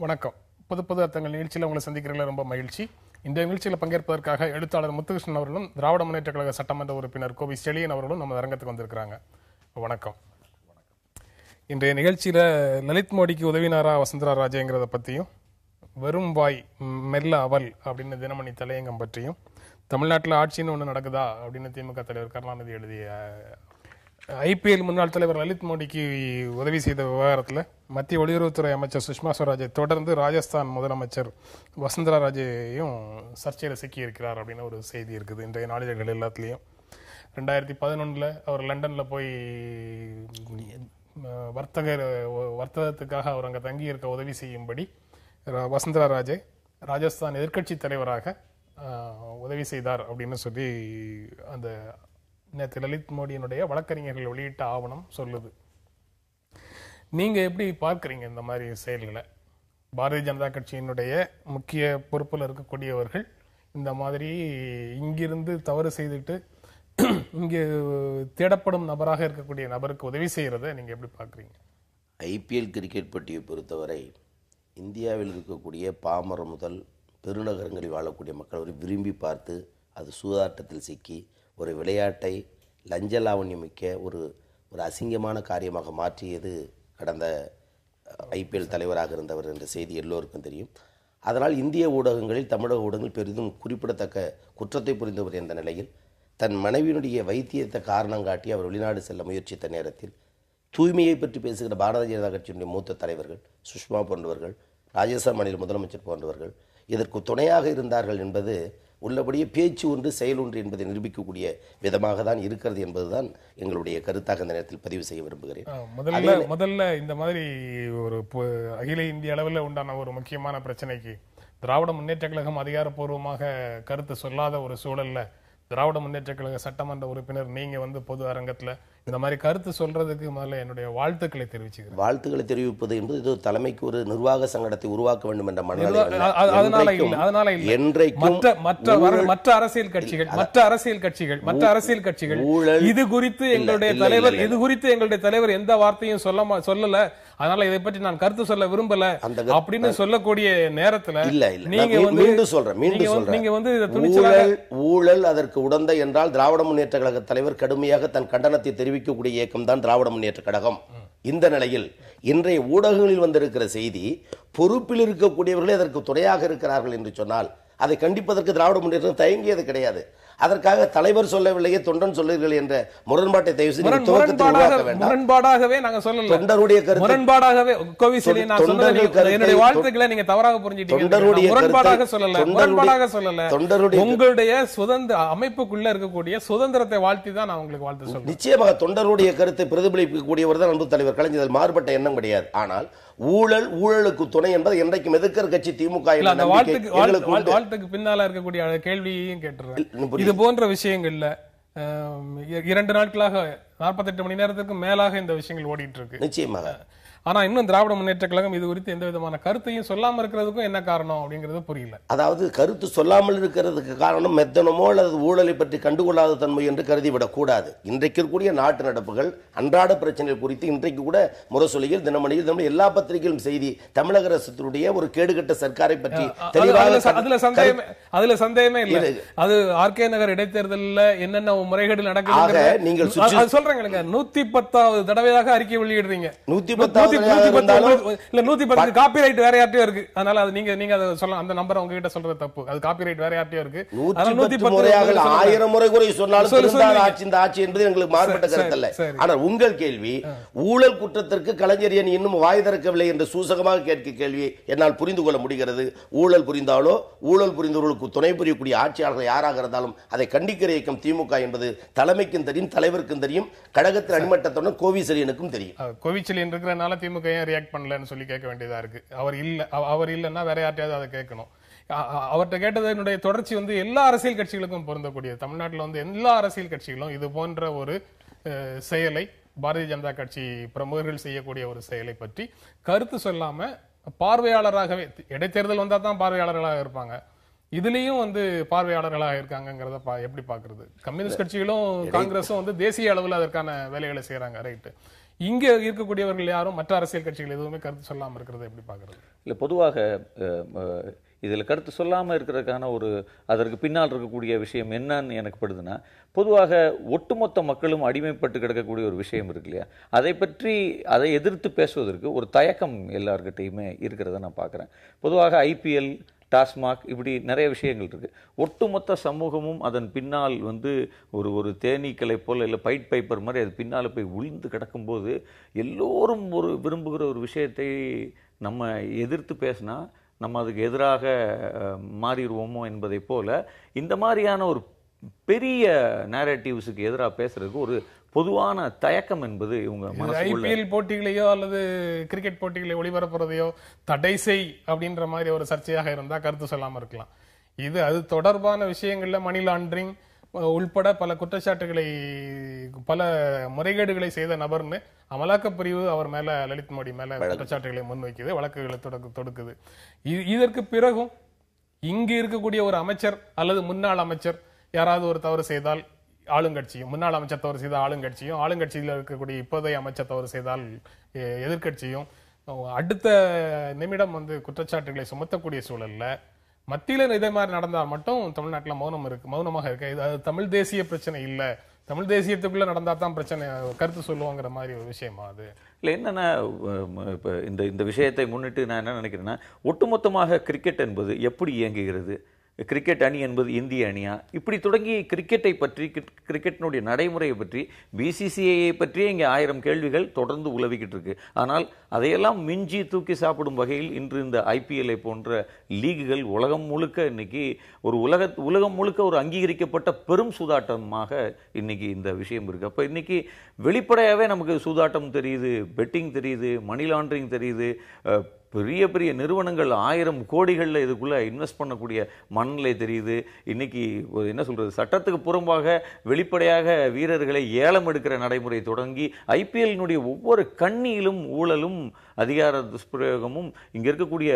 வணக்கம். புது புது அர்த்தங்கள் நிகழ்ச்சியில் உங்களை சந்திக்கிறதுல ரொம்ப மகிழ்ச்சி. இந்த நிகழ்ச்சியில் பங்கேற்பதற்காக எழுத்தாளர் முத்துகிருஷ்ணன் அவர்களும் திராவிட முன்னேற்ற கழக சட்டமன்ற உறுப்பினர் கோவி செழியன் அவர்களும் நம்ம அரங்கத்துக்கு வந்திருக்கிறாங்க. வணக்கம். இன்றைய நிகழ்ச்சியில் லலித் மோடிக்கு உதவினாரா வசுந்தரா ராஜேங்கிறத பற்றியும், வெறும் வாய் மெல்ல அவல் அப்படின்னு தினமணி தலையங்கம் பற்றியும், தமிழ்நாட்டில் ஆட்சின்னு ஒன்று நடக்குதா அப்படின்னு திமுக தலைவர் கருணாநிதி எழுதிய ஐபிஎல் முன்னாள் தலைவர் லலித் மோடிக்கு உதவி செய்த விவகாரத்தில் மத்திய வெளியுறவுத்துறை அமைச்சர் சுஷ்மா ஸ்வராஜை தொடர்ந்து ராஜஸ்தான் முதலமைச்சர் வசுந்தரா ராஜேயும் சர்ச்சையில் சிக்கியிருக்கிறார் அப்படின்னு ஒரு செய்தி இருக்குது இன்றைய நாளிதழ்கள் எல்லாத்துலேயும். 2011 அவர் லண்டனில் போய் வர்த்தகத்துக்காக அவர் அங்கே தங்கியிருக்க உதவி செய்யும்படி வசுந்தரா ராஜே ராஜஸ்தான் எதிர்க்கட்சி தலைவராக உதவி செய்தார் அப்படின்னு சொல்லி அந்த நேற்று லலித் மோடியினுடைய வழக்கறிஞர்கள் வெளியிட்ட ஆவணம் சொல்லுது. நீங்க எப்படி பார்க்குறீங்க இந்த மாதிரி செயல்களை? பாரதிய ஜனதா கட்சியினுடைய முக்கிய பொறுப்பில் இருக்கக்கூடியவர்கள் இந்த மாதிரி இங்கிருந்து தவறு செய்துட்டு இங்கே தேடப்படும் நபராக இருக்கக்கூடிய நபருக்கு உதவி செய்யறதை நீங்க எப்படி பார்க்குறீங்க? ஐபிஎல் கிரிக்கெட் போட்டியை பொறுத்தவரை இந்தியாவில் இருக்கக்கூடிய பாமர முதல் பெருநகரங்களில் வாழக்கூடிய மக்கள் ஒரு விரும்பி பார்த்து அது சூதாட்டத்தில் சிக்கி ஒரு விளையாட்டை லஞ்ச லாவண்யமிக்க ஒரு அசிங்கமான காரியமாக மாற்றியது கடந்த ஐபிஎல் தலைவராக இருந்தவர் என்ற செய்தி எல்லோருக்கும் தெரியும். அதனால் இந்திய ஊடகங்களில் தமிழக ஊடகங்கள் பெரிதும் குறிப்பிடத்தக்க குற்றத்தை புரிந்தவர் என்ற நிலையில் தன் மனைவியினுடைய வைத்தியத்தை காரணம் காட்டி அவர் வெளிநாடு செல்ல முயற்சித்த நேரத்தில் தூய்மையை பற்றி பேசுகிற பாரதிய ஜனதா கட்சியினுடைய மூத்த தலைவர்கள் சுஷ்மா போன்றவர்கள், ராஜஸ்தான் மாநில முதலமைச்சர் போன்றவர்கள் இதற்கு துணையாக இருந்தார்கள் என்பது உள்ளபடியே பேச்சு ஒன்று செயல் ஒன்று என்பதை நிரூபிக்கக்கூடிய விதமாக தான் இருக்கிறது என்பதுதான் எங்களுடைய கருத்தாக இந்த நேரத்தில் பதிவு செய்ய விரும்புகிறேன். முதல்ல இந்த மாதிரி ஒரு அகில இந்திய அளவில் உண்டான ஒரு முக்கியமான பிரச்சனைக்கு திராவிட முன்னேற்ற கழகம் அதிகாரப்பூர்வமாக கருத்து சொல்லாத ஒரு சூழல்ல திராவிட முன்னேற்ற கழக சட்டமன்ற உறுப்பினர் நீங்க பொது அரங்கத்துல இந்த மாதிரி கருத்து சொல்றதுக்கு முதல்ல என்னுடைய வாழ்த்துக்களை தெரிவிச்சுக்கிறேன். வாழ்த்துக்களை தெரிவிப்பது என்பது இது தலைமைக்கு ஒரு நிர்வாக சங்கடத்தை உருவாக்க வேண்டும் என்ற மற்ற அரசியல் கட்சிகள் இது குறித்து எங்களுடைய தலைவர் எந்த வார்த்தையும் சொல்லல, அதனால இதை பற்றி நான் கருத்து சொல்ல விரும்பல அப்படின்னு சொல்லக்கூடிய நேரத்துல ஊழல் அதற்கு உடந்தை என்றால் திராவிட முன்னேற்ற கழக தலைவர் கடுமையாக தன் கண்டனத்தை தெரிவிக்கக்கூடிய இயக்கம் தான் திராவிட முன்னேற்ற கழகம். இந்த நிலையில் இன்றைய ஊடகங்களில் வந்திருக்கிற செய்தி பொறுப்பில் இருக்கக்கூடியவர்களே அதற்கு துணையாக இருக்கிறார்கள் என்று சொன்னால் அதை கண்டிப்பதற்கு திராவிட முன்னேற்றம் தயங்கியது கிடையாது. அதற்காக தலைவர் சொல்லவில்லையே தொண்டன் சொல்லுங்கள் என்ற முரண்பாட்டை தயவு செய்து முரண்பாடாகவே நாங்க சொல்லல. தொண்டருடைய கருத்து முரண்பாடாகவே கோவிசெலியன் நான் சொன்னது என்னுடைய வாழ்த்துக்களை நீங்க தவறாக புரிஞ்சிட்டீங்க. முரண்பாடாக சொல்லல. உங்களுடைய சுதந்திர அமைப்புக்குள்ள இருக்கக்கூடிய சுதந்திரத்தை வாழ்த்தி தான் நான் உங்களுக்கு வாழ்த்து சொல்றேன். நிச்சயமாக தொண்டருடைய கருத்தை பிரதிபலிக்கக்கூடியவர் தான் அன்பு தலைவர் கலைஞர், மாறுபட்ட எண்ணம் கிடையாது. ஆனால் ஊழலுக்கு துணை என்பது என்றைக்கும் எதிர்க்கிற கட்சி திமுக. வாழ்த்துக்கு பின்னால இருக்கக்கூடிய கேள்வியையும் கேட்டுறேன். இது போன்ற விஷயங்கள்ல 2 நாட்களாக 48 மணி நேரத்துக்கு மேலாக இந்த விஷயங்கள் ஓடிட்டு இருக்கு. நிச்சயமாக. ஆனா இன்னும் திராவிட முன்னேற்ற கழகம் இது குறித்து எந்த விதமான கருத்தையும் சொல்லாம இருக்கிறதுக்கும் என்ன காரணம் அப்படிங்கிறது புரியல. அதாவது கருத்து சொல்லாமல் இருக்கிறதுக்கு காரணம் மெத்தனமோ அல்லது ஊழலை பற்றி கண்டுகொள்ளாத தன்மை என்று கருதிவிடக் கூடாது. இன்றைக்கு இருக்கக்கூடிய நாட்டு நடப்புகள் அன்றாட பிரச்சனைகள் குறித்து இன்றைக்கு கூட முரசொலியில் தினமணியில் எல்லா பத்திரிகைகளும் செய்தி தமிழக அரசுடைய ஒரு கேடுகட்ட சர்க்காரை பற்றி அதுல சந்தேகமே இல்லை. அது ஆர்கே நகர் இடைத்தேர்தலில் என்னென்ன முறைகேடு நடக்குது நீங்கள் சொல்றீங்க. 110வது தடவையாக அறிக்கை வெளியிடுறீங்க. 110 காப்பிரைட் வேற யார்ட்டயோ இருக்கு. அதனால அது நீங்க அதை சொல்லலாம். அந்த நம்பர் உங்ககிட்ட சொல்றது தப்பு. அது காப்பிரைட் வேற யார்ட்டயோ இருக்கு. 1000 முறை குறை சொன்னாலும் இந்த ஆட்சி என்பது எங்களுக்கு மாறுபட்ட கருத்து அல்ல. ஆனால் உங்கள் கேள்வி ஊழல் குற்றத்திற்கு கலைஞர் இன்னும் வாய் திறக்கவில்லை என்று சூசகமாக கேட்க கேள்வி என்னால் புரிந்து கொள்ள முடிகிறது. ஊழல் புரிந்தாலோ ஊழல் புரிந்தவர்களுக்கு துணை புரியக்கூடிய ஆட்சியாளர்கள் யாராக இருந்தாலும் அதை கண்டிக்கிற இயக்கம் திமுக என்பது தலைமைக்கும் தெரியும், தலைவருக்கும் தெரியும், கழகத்தின் அடிமட்டத்துடன் கோவிசெலியனுக்கும் தெரியும். கோவிசெலியன் இருக்கிறனால திமுக ஏன் ரியாக்ட் பண்ணலன்னு சொல்லி கேட்க வேண்டியதா இருக்கு. அவர் இல்லைன்னா வேற யார்ட்டையாவது அதை கேட்கணும். அவர்கிட்ட கேட்டதனுடைய தொடர்ச்சி எல்லா அரசியல் கட்சிகளுக்கும் பொருந்தக்கூடியது. தமிழ்நாட்டில் எல்லா அரசியல் கட்சிகளும் இது போன்ற ஒரு செயலை, பாரதிய ஜனதா கட்சி பிரமுகர்கள் செய்யக்கூடிய ஒரு செயலை பற்றி கருத்து சொல்லாம பார்வையாளராகவே, இடைத்தேர்தல் வந்தா தான் பார்வையாளர்களாக இருப்பாங்க, இதுலயும் பார்வையாளர்களாக இருக்காங்கிறத எப்படி பாக்குறது? கம்யூனிஸ்ட் கட்சிகளும் காங்கிரஸும் தேசிய அளவில் அதற்கான வேலைகளை செய்யறாங்க. ரைட்டு. இங்க இருக்கக்கூடியவர்கள் யாரும் மற்ற அரசியல் கட்சிகள் எதுவுமே கருத்து சொல்லாம இருக்கிறது எப்படி பாக்குறது? இல்லை, பொதுவாக இதில் கருத்து சொல்லாமல் இருக்கிறதுக்கான அதற்கு பின்னால் இருக்கக்கூடிய விஷயம் என்னன்னு எனக்கு படுதுன்னா, பொதுவாக ஒட்டுமொத்த மக்களும் அடிமைப்பட்டு கிடக்கக்கூடிய ஒரு விஷயம் இருக்கு இல்லையா, அதை எதிர்த்து பேசுவதற்கு ஒரு தயக்கம் எல்லார்கிட்டையுமே இருக்கிறத நான் பார்க்குறேன். பொதுவாக ஐபிஎல், டாஸ்மாக், இப்படி நிறைய விஷயங்கள் இருக்குது. ஒட்டுமொத்த சமூகமும் அதன் பின்னால் ஒரு தேனீக்களை போல் இல்லை பைட் பைப்பர் மாதிரி அது பின்னால் போய் உளுந்து கிடக்கும்போது எல்லோரும் விரும்புகிற ஒரு விஷயத்தை நம்ம எதிர்த்து பேசினா நம்ம அதுக்கு எதிராக மாறிடுவோமோ என்பதை போல இந்த மாதிரியான ஒரு பெரிய நேரேட்டிவ்ஸுக்கு எதிராக பேசுறதுக்கு ஒரு பொதுவான தயக்கம் என்பது இவங்க மனசுக்குள்ள. ஐபிஎல் போட்டிகளையோ அல்லது கிரிக்கெட் போட்டிகளை ஒளிபரப்புறதையோ தடை செய் அப்படின்ற மாதிரி ஒரு சர்ச்சையாக இருந்தா கருத்து சொல்லாம இருக்கலாம். அது தொடர்பான விஷயங்கள்ல மணி லாண்டரிங் உள்பட பல குற்றச்சாட்டுகளை, பல முறைகேடுகளை செய்த நபர்னு அமலாக்கப் பிரிவு அவர் மேல, லலித் மோடி மேல குற்றச்சாட்டுகளை முன்வைக்குது, வழக்குகளை தொடுக்குது. இதற்கு பிறகும் இங்கு இருக்கக்கூடிய ஒரு அமைச்சர் அல்லது முன்னாள் அமைச்சர் யாராவது ஒரு தவறு செய்தால் ஆளுங்கட்சியும், முன்னாள் அமைச்சர் தவறு செய்தால் ஆளுங்கட்சியும், ஆளுங்கட்சியில் இருக்கக்கூடிய இப்போதைய அமைச்சர் தவறு செய்தால் எதிர்கட்சியும் அடுத்த நிமிடம் குற்றச்சாட்டுகளை சுமத்தக்கூடிய சூழல்ல மத்தியில இதே மாதிரி நடந்தால் மட்டும் தமிழ்நாட்டில் மௌனமாக இருக்கு. இது தமிழ் தேசிய பிரச்சனை இல்ல, தமிழ் தேசியத்துக்குள்ள நடந்தா தான் பிரச்சனை, கருத்து சொல்லுவாங்கிற மாதிரி ஒரு விஷயமா அது இல்லை. என்னன்னா, இப்போ இந்த விஷயத்தை முன்னிட்டு நான் என்ன நினைக்கிறேன்னா, ஒட்டுமொத்தமாக கிரிக்கெட் என்பது எப்படி இயங்குகிறது, கிரிக்கெட் அணி என்பது இந்திய அணியா, இப்படி தொடங்கி கிரிக்கெட்டை பற்றி, கிரிக்கெட்டினுடைய நடைமுறையை பற்றி, பிசிசிஐயை பற்றியே இங்கே 1000 கேள்விகள் தொடர்ந்து உலவிக்கிட்டு இருக்கு. ஆனால் அதையெல்லாம் மிஞ்சி தூக்கி சாப்பிடும் வகையில் இன்று இந்த ஐபிஎல்ஐ போன்ற லீகுகள் உலகம் முழுக்க இன்னைக்கு உலகம் முழுக்க ஒரு அங்கீகரிக்கப்பட்ட பெரும் சூதாட்டமாக இன்னைக்கு இந்த விஷயம் இருக்கு. அப்போ இன்னைக்கு வெளிப்படையாகவே நமக்கு சூதாட்டம் தெரியுது, பெட்டிங் தெரியுது, மணி லாண்டரிங் தெரியுது, பெரிய பெரிய நிறுவனங்கள் 1000 கோடிகளில் இதுக்குள்ளே இன்வெஸ்ட் பண்ணக்கூடிய மனநிலை தெரியுது. இன்னைக்கு என்ன சொல்கிறது, சட்டத்துக்கு புறம்பாக வெளிப்படையாக வீரர்களை ஏலம் எடுக்கிற நடைமுறை தொடங்கி ஐபிஎல்னுடைய ஒவ்வொரு கண்ணியிலும் ஊழலும் அதிகார துஷ்பிரயோகமும் இங்கே இருக்கக்கூடிய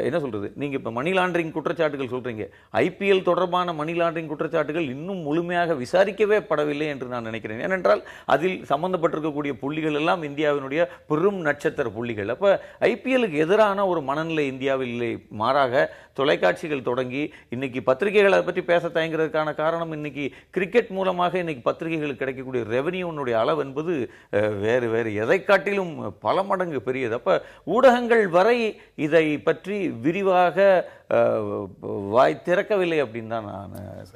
என்ன சொல்கிறது, நீங்கள் இப்போ மணி லாண்டரிங் குற்றச்சாட்டுகள் சொல்கிறீங்க, ஐபிஎல் தொடர்பான மணி லாண்டரிங் குற்றச்சாட்டுகள் இன்னும் முழுமையாக விசாரிக்கவே படவில்லை என்று நான் நினைக்கிறேன். ஏனென்றால் அதில் சம்பந்தப்பட்டிருக்கக்கூடிய புள்ளிகள் எல்லாம் இந்தியாவினுடைய பெரும் நட்சத்திர புள்ளிகள். அப்போ ஐபிஎலுக்கு எதிரான ஒரு மனநிலை இந்தியாவில் இல்லை, மாறாக தொலைக்காட்சிகள் தொடங்கி இன்னைக்கு பத்திரிகைகள் அதை பற்றி பேச தயங்குறதுக்கான காரணம், இன்னைக்கு கிரிக்கெட் மூலமாக இன்னைக்கு பத்திரிகைகளுக்கு கிடைக்கக்கூடிய ரெவன்யூனுடைய அளவு என்பது வேறு வேறு எதை காட்டிலும் பல மடங்கு பெரியது. அப்ப ஊடகங்கள் வரை இதை பற்றி விரிவாக வாய் திறக்கவில்லை அப்படின்னு தான் நான்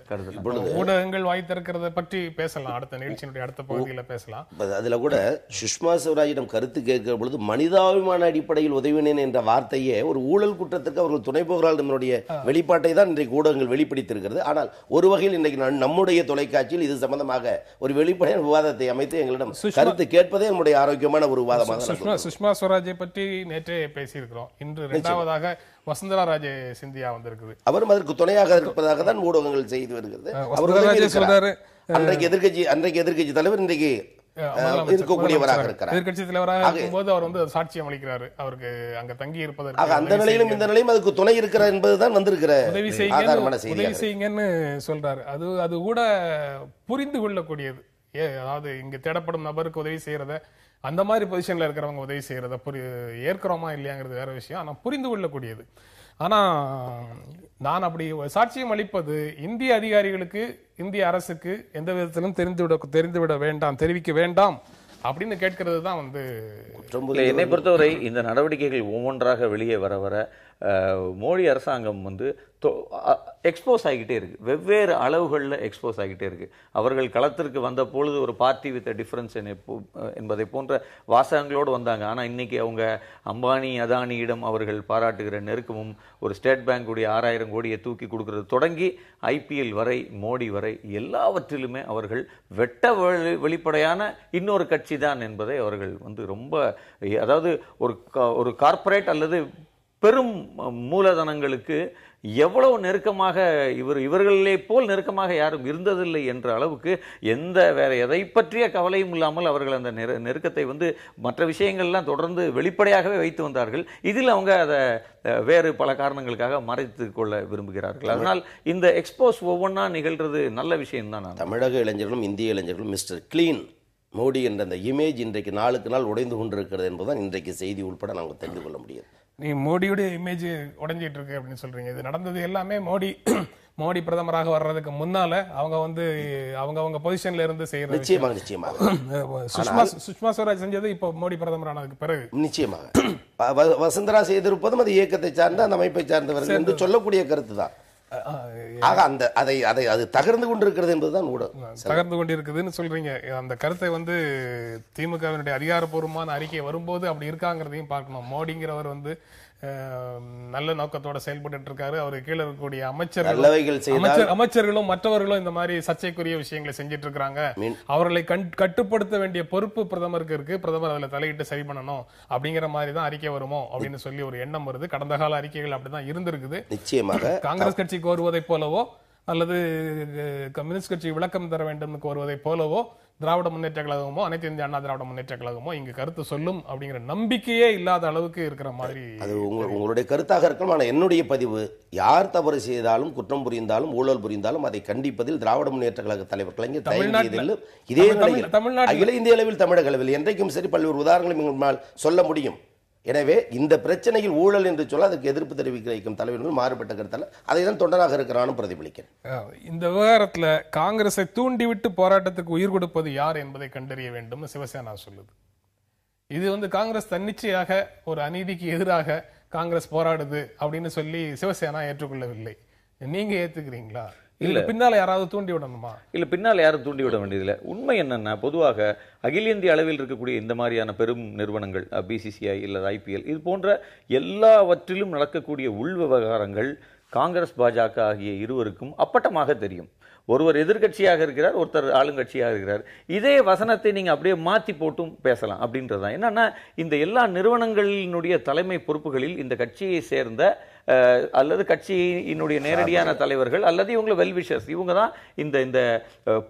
கருதுகிறேன். ஊடகங்கள் வாய் திறக்கிறத பற்றி பேசலாம், அடுத்த நிகழ்ச்சியினுடைய அடுத்த பகுதியில் பேசலாம். அதுல கூட சுஷ்மா ஸ்வராஜிடம் கருத்து கேட்கிற பொழுது மனிதாபிமான அடிப்படையில் உதவினேன் என்ற வார்த்தையே ஒரு ஊழல் குற்றத்திற்கு அவர்கள் துணை போகிறார்கள் நம்மளுடைய வெளிப்பாட்டை தான் இன்றைக்கு ஊடகங்கள் வெளிப்படுத்தியிருக்கிறது. ஆனால் ஒரு வகையில் இன்றைக்கு நம்முடைய தொலைக்காட்சியில் இது சம்பந்தமாக ஒரு வெளிப்படையான விவாதத்தை அமைத்து எங்களிடம் கருத்து கேட்பதே நம்முடைய ஆரோக்கியமான ஒரு விவாதமாக. சுஷ்மா ஸ்வராஜை பற்றி நேற்றே பேசியிருக்கிறோம். இன்று இரண்டாவதாக வசுந்தரா ராஜே சிந்தியா வந்திருக்குது. அவரும் அதற்கு துணையாக இருப்பதாக தான் ஊடகங்கள் செய்து வருகிறது. அன்றைக்கு எதிர்கட்சி தலைவர் இன்றைக்கு இருக்கக்கூடியவராக இருக்கிறார். எதிர்கட்சி தலைவராக இருக்கும்போது அவர் சாட்சியம் அளிக்கிறாரு, அவருக்கு அங்க தங்கி இருப்பதற்கு. அந்த நிலையிலும் இந்த நிலையும் அதுக்கு துணை இருக்கிறார் என்பதுதான் வந்திருக்கிற உதவி செய்யுங்கன்னு சொல்றாரு. அது கூட புரிந்து கொள்ளக்கூடியது. அதாவது இங்க தேடப்படும் நபருக்கு உதவி செய்யறத, அந்த மாதிரி பொசிஷன்ல இருக்கிறவங்க உதவி செய்யறத ஏற்கிறோமா இல்லையாங்கிறது வேற விஷயம். ஆனா புரிந்து கொள்ளக்கூடியது. ஆனா நான் அப்படி சாட்சியம் அளிப்பது இந்திய அதிகாரிகளுக்கு, இந்திய அரசுக்கு எந்த விதத்திலும் தெரிந்துவிட வேண்டாம், தெரிவிக்க வேண்டாம் அப்படின்னு கேட்கிறது தான் என்னை பொறுத்தவரை இந்த நடவடிக்கைகள் ஒவ்வொன்றாக வெளியே வர வர மோடி அரசாங்கம் எக்ஸ்போஸ் ஆகிக்கிட்டே இருக்கு, வெவ்வேறு அளவுகளில் எக்ஸ்போஸ் ஆகிக்கிட்டே இருக்கு. அவர்கள் களத்திற்கு வந்த பொழுது ஒரு பார்ட்டி வித் டிஃபரன்ஸ் என்பதை போன்ற வாசகங்களோடு வந்தாங்க. ஆனால் இன்னைக்கு அவங்க அம்பானி அதானியிடம் அவர்கள் பாராட்டுகிற நெருக்கமும், ஒரு ஸ்டேட் பேங்குடைய 6000 கோடியை தூக்கி கொடுக்கறது தொடங்கி ஐபிஎல் வரை, மோடி வரை, எல்லாவற்றிலுமே அவர்கள் வெளிப்படையான இன்னொரு கட்சி தான் என்பதை அவர்கள் ரொம்ப, அதாவது ஒரு கார்ப்பரேட் அல்லது பெரும் மூலதனங்களுக்கு எவ்வளவு நெருக்கமாக இவர்களே போல் நெருக்கமாக யாரும் இருந்ததில்லை என்ற அளவுக்கு வேற எதை பற்றிய கவலையும் இல்லாமல் அவர்கள் அந்த நெருக்கத்தை மற்ற விஷயங்கள்லாம் தொடர்ந்து வெளிப்படையாகவே வைத்து வந்தார்கள். இதில் அவங்க அதை வேறு பல காரணங்களுக்காக மறைத்து கொள்ள விரும்புகிறார்கள். அதனால் இந்த எக்ஸ்போஸ் ஒவ்வொன்றா நிகழ்றது நல்ல விஷயம் தான். தமிழக இளைஞர்களும் இந்திய இளைஞர்களும் மிஸ்டர் கிளீன் மோடி என்ற அந்த இமேஜ் இன்றைக்கு நாளுக்கு நாள் உடைந்து கொண்டிருக்கிறது என்பதுதான் இன்றைக்கு செய்தி உட்பட நாங்கள் தெரிந்து கொள்ள முடியும். நீ மோடியுடைய இமேஜ் உடைஞ்சிட்டு இருக்கு அப்படின்னு சொல்றீங்க. இது நடந்தது எல்லாமே மோடி பிரதமராக வர்றதுக்கு முன்னால அவங்க பொசிஷன்ல இருந்து செய்யறது. நிச்சயமாக சுஷ்மா ஸ்வராஜ் செஞ்சது இப்போ மோடி பிரதமர் ஆனதுக்கு பிறகு நிச்சயமாக வசுந்தரா செய்திருப்பதும் அது இயக்கத்தை சார்ந்த அந்த அமைப்பை சார்ந்தவர்கள் என்று சொல்லக்கூடிய கருத்து தான். ஆக அது தகர்ந்து கொண்டிருக்கிறது என்பதுதான் தகர்ந்து கொண்டிருக்குதுன்னு சொல்றீங்க. அந்த கருத்தை திமுகவினுடைய அதிகாரப்பூர்வமான அறிக்கை வரும்போது அப்படி இருக்காங்கிறதையும் பார்க்கணும். மோடிங்கிறவர் நல்ல நோக்கத்தோட செயல்பட்டு இருக்காரு. அவரு கீழே இருக்கக்கூடிய அமைச்சர்களும் மற்றவர்களும் இந்த மாதிரி சர்ச்சைக்குரிய விஷயங்களை செஞ்சிட்டு இருக்காங்க. அவர்களை கட்டுப்படுத்த வேண்டிய பொறுப்பு பிரதமருக்கு இருக்கு. பிரதமர் அதுல தலையிட்டு சரி பண்ணணும் அப்படிங்கிற மாதிரி தான் அறிக்கை வருமோ அப்படின்னு சொல்லி ஒரு எண்ணம் வருது. கடந்த கால அறிக்கைகள் அப்படிதான் இருந்திருக்குது. நிச்சயமாக காங்கிரஸ் கட்சி கோருவதை போலவோ அல்லது கம்யூனிஸ்ட் கட்சி விளக்கம் தர வேண்டும் கோருவதை போலவோ திராவிட முன்னேற்ற கழகமோ அனைத்து இந்திய அண்ணா திராவிட முன்னேற்ற கழகமோ இங்கு கருத்து சொல்லும் அப்படிங்கிற நம்பிக்கையே இல்லாத அளவுக்கு இருக்கிற மாதிரி. அது உங்களுடைய கருத்தாக இருக்கலாம். ஆனால் என்னுடைய பதிவு, யார் தவறு செய்தாலும் குற்றம் புரிந்தாலும் ஊழல் புரிந்தாலும் அதை கண்டிப்பதில் திராவிட முன்னேற்ற கழக தலைவர் கலைஞர் இதே நிலையில் அகில இந்திய அளவில் தமிழக அளவில் என்றைக்கும் சரி பல்வேறு உதாரணங்களை சொல்ல முடியும். எனவே இந்த பிரச்சனையில் ஊழல் என்று சொல்ல அதுக்கு எதிர்ப்பு தெரிவிக்கும் தலைவர்கள் மாறுபட்ட கருத்தால் அதை தான் தொண்டராக இருக்கிறானும் பிரதிபலிக்கிறேன். இந்த விவகாரத்தில் காங்கிரஸை தூண்டிவிட்டு போராட்டத்துக்கு உயிர் கொடுப்பது யார் என்பதை கண்டறிய வேண்டும் சிவசேனா சொல்லுது. இது காங்கிரஸ் தன்னிச்சையாக ஒரு அநீதிக்கு எதிராக காங்கிரஸ் போராடுது அப்படின்னு சொல்லி சிவசேனா ஏற்றுக்கொள்ளவில்லை. நீங்க ஏத்துக்கிறீங்களா? இல்ல பின்னால யாராவது தூண்டி விடணுமா? இல்ல பின்னால யாரும் தூண்டி விட வேண்டியதில்லை. உண்மை என்னன்னா, பொதுவாக அகில இந்திய அளவில் இருக்கக்கூடிய இந்த மாதிரியான பெரும் நிறுவனங்கள் BCCI இல்ல IPL இது போன்ற எல்லாவற்றிலும் நடக்கக்கூடிய உள் விவகாரங்கள் காங்கிரஸ் பாஜக ஆகிய இருவருக்கும் அப்பட்டமாக தெரியும். ஒருவர் எதிர்கட்சியாக இருக்கிறார், ஒருத்தர் ஆளுங்கட்சியாக இருக்கிறார். இதே வசனத்தை நீங்க அப்படியே மாத்தி போட்டும் பேசலாம் அப்படின்றதான். என்னன்னா, இந்த எல்லா நிறுவனங்களினுடைய தலைமை பொறுப்புகளில் இந்த கட்சியை சேர்ந்த அல்லது கட்சியினுடைய நேரடியான தலைவர்கள் அல்லது இவங்க வெல்விஷர்ஸ், இவங்க தான் இந்த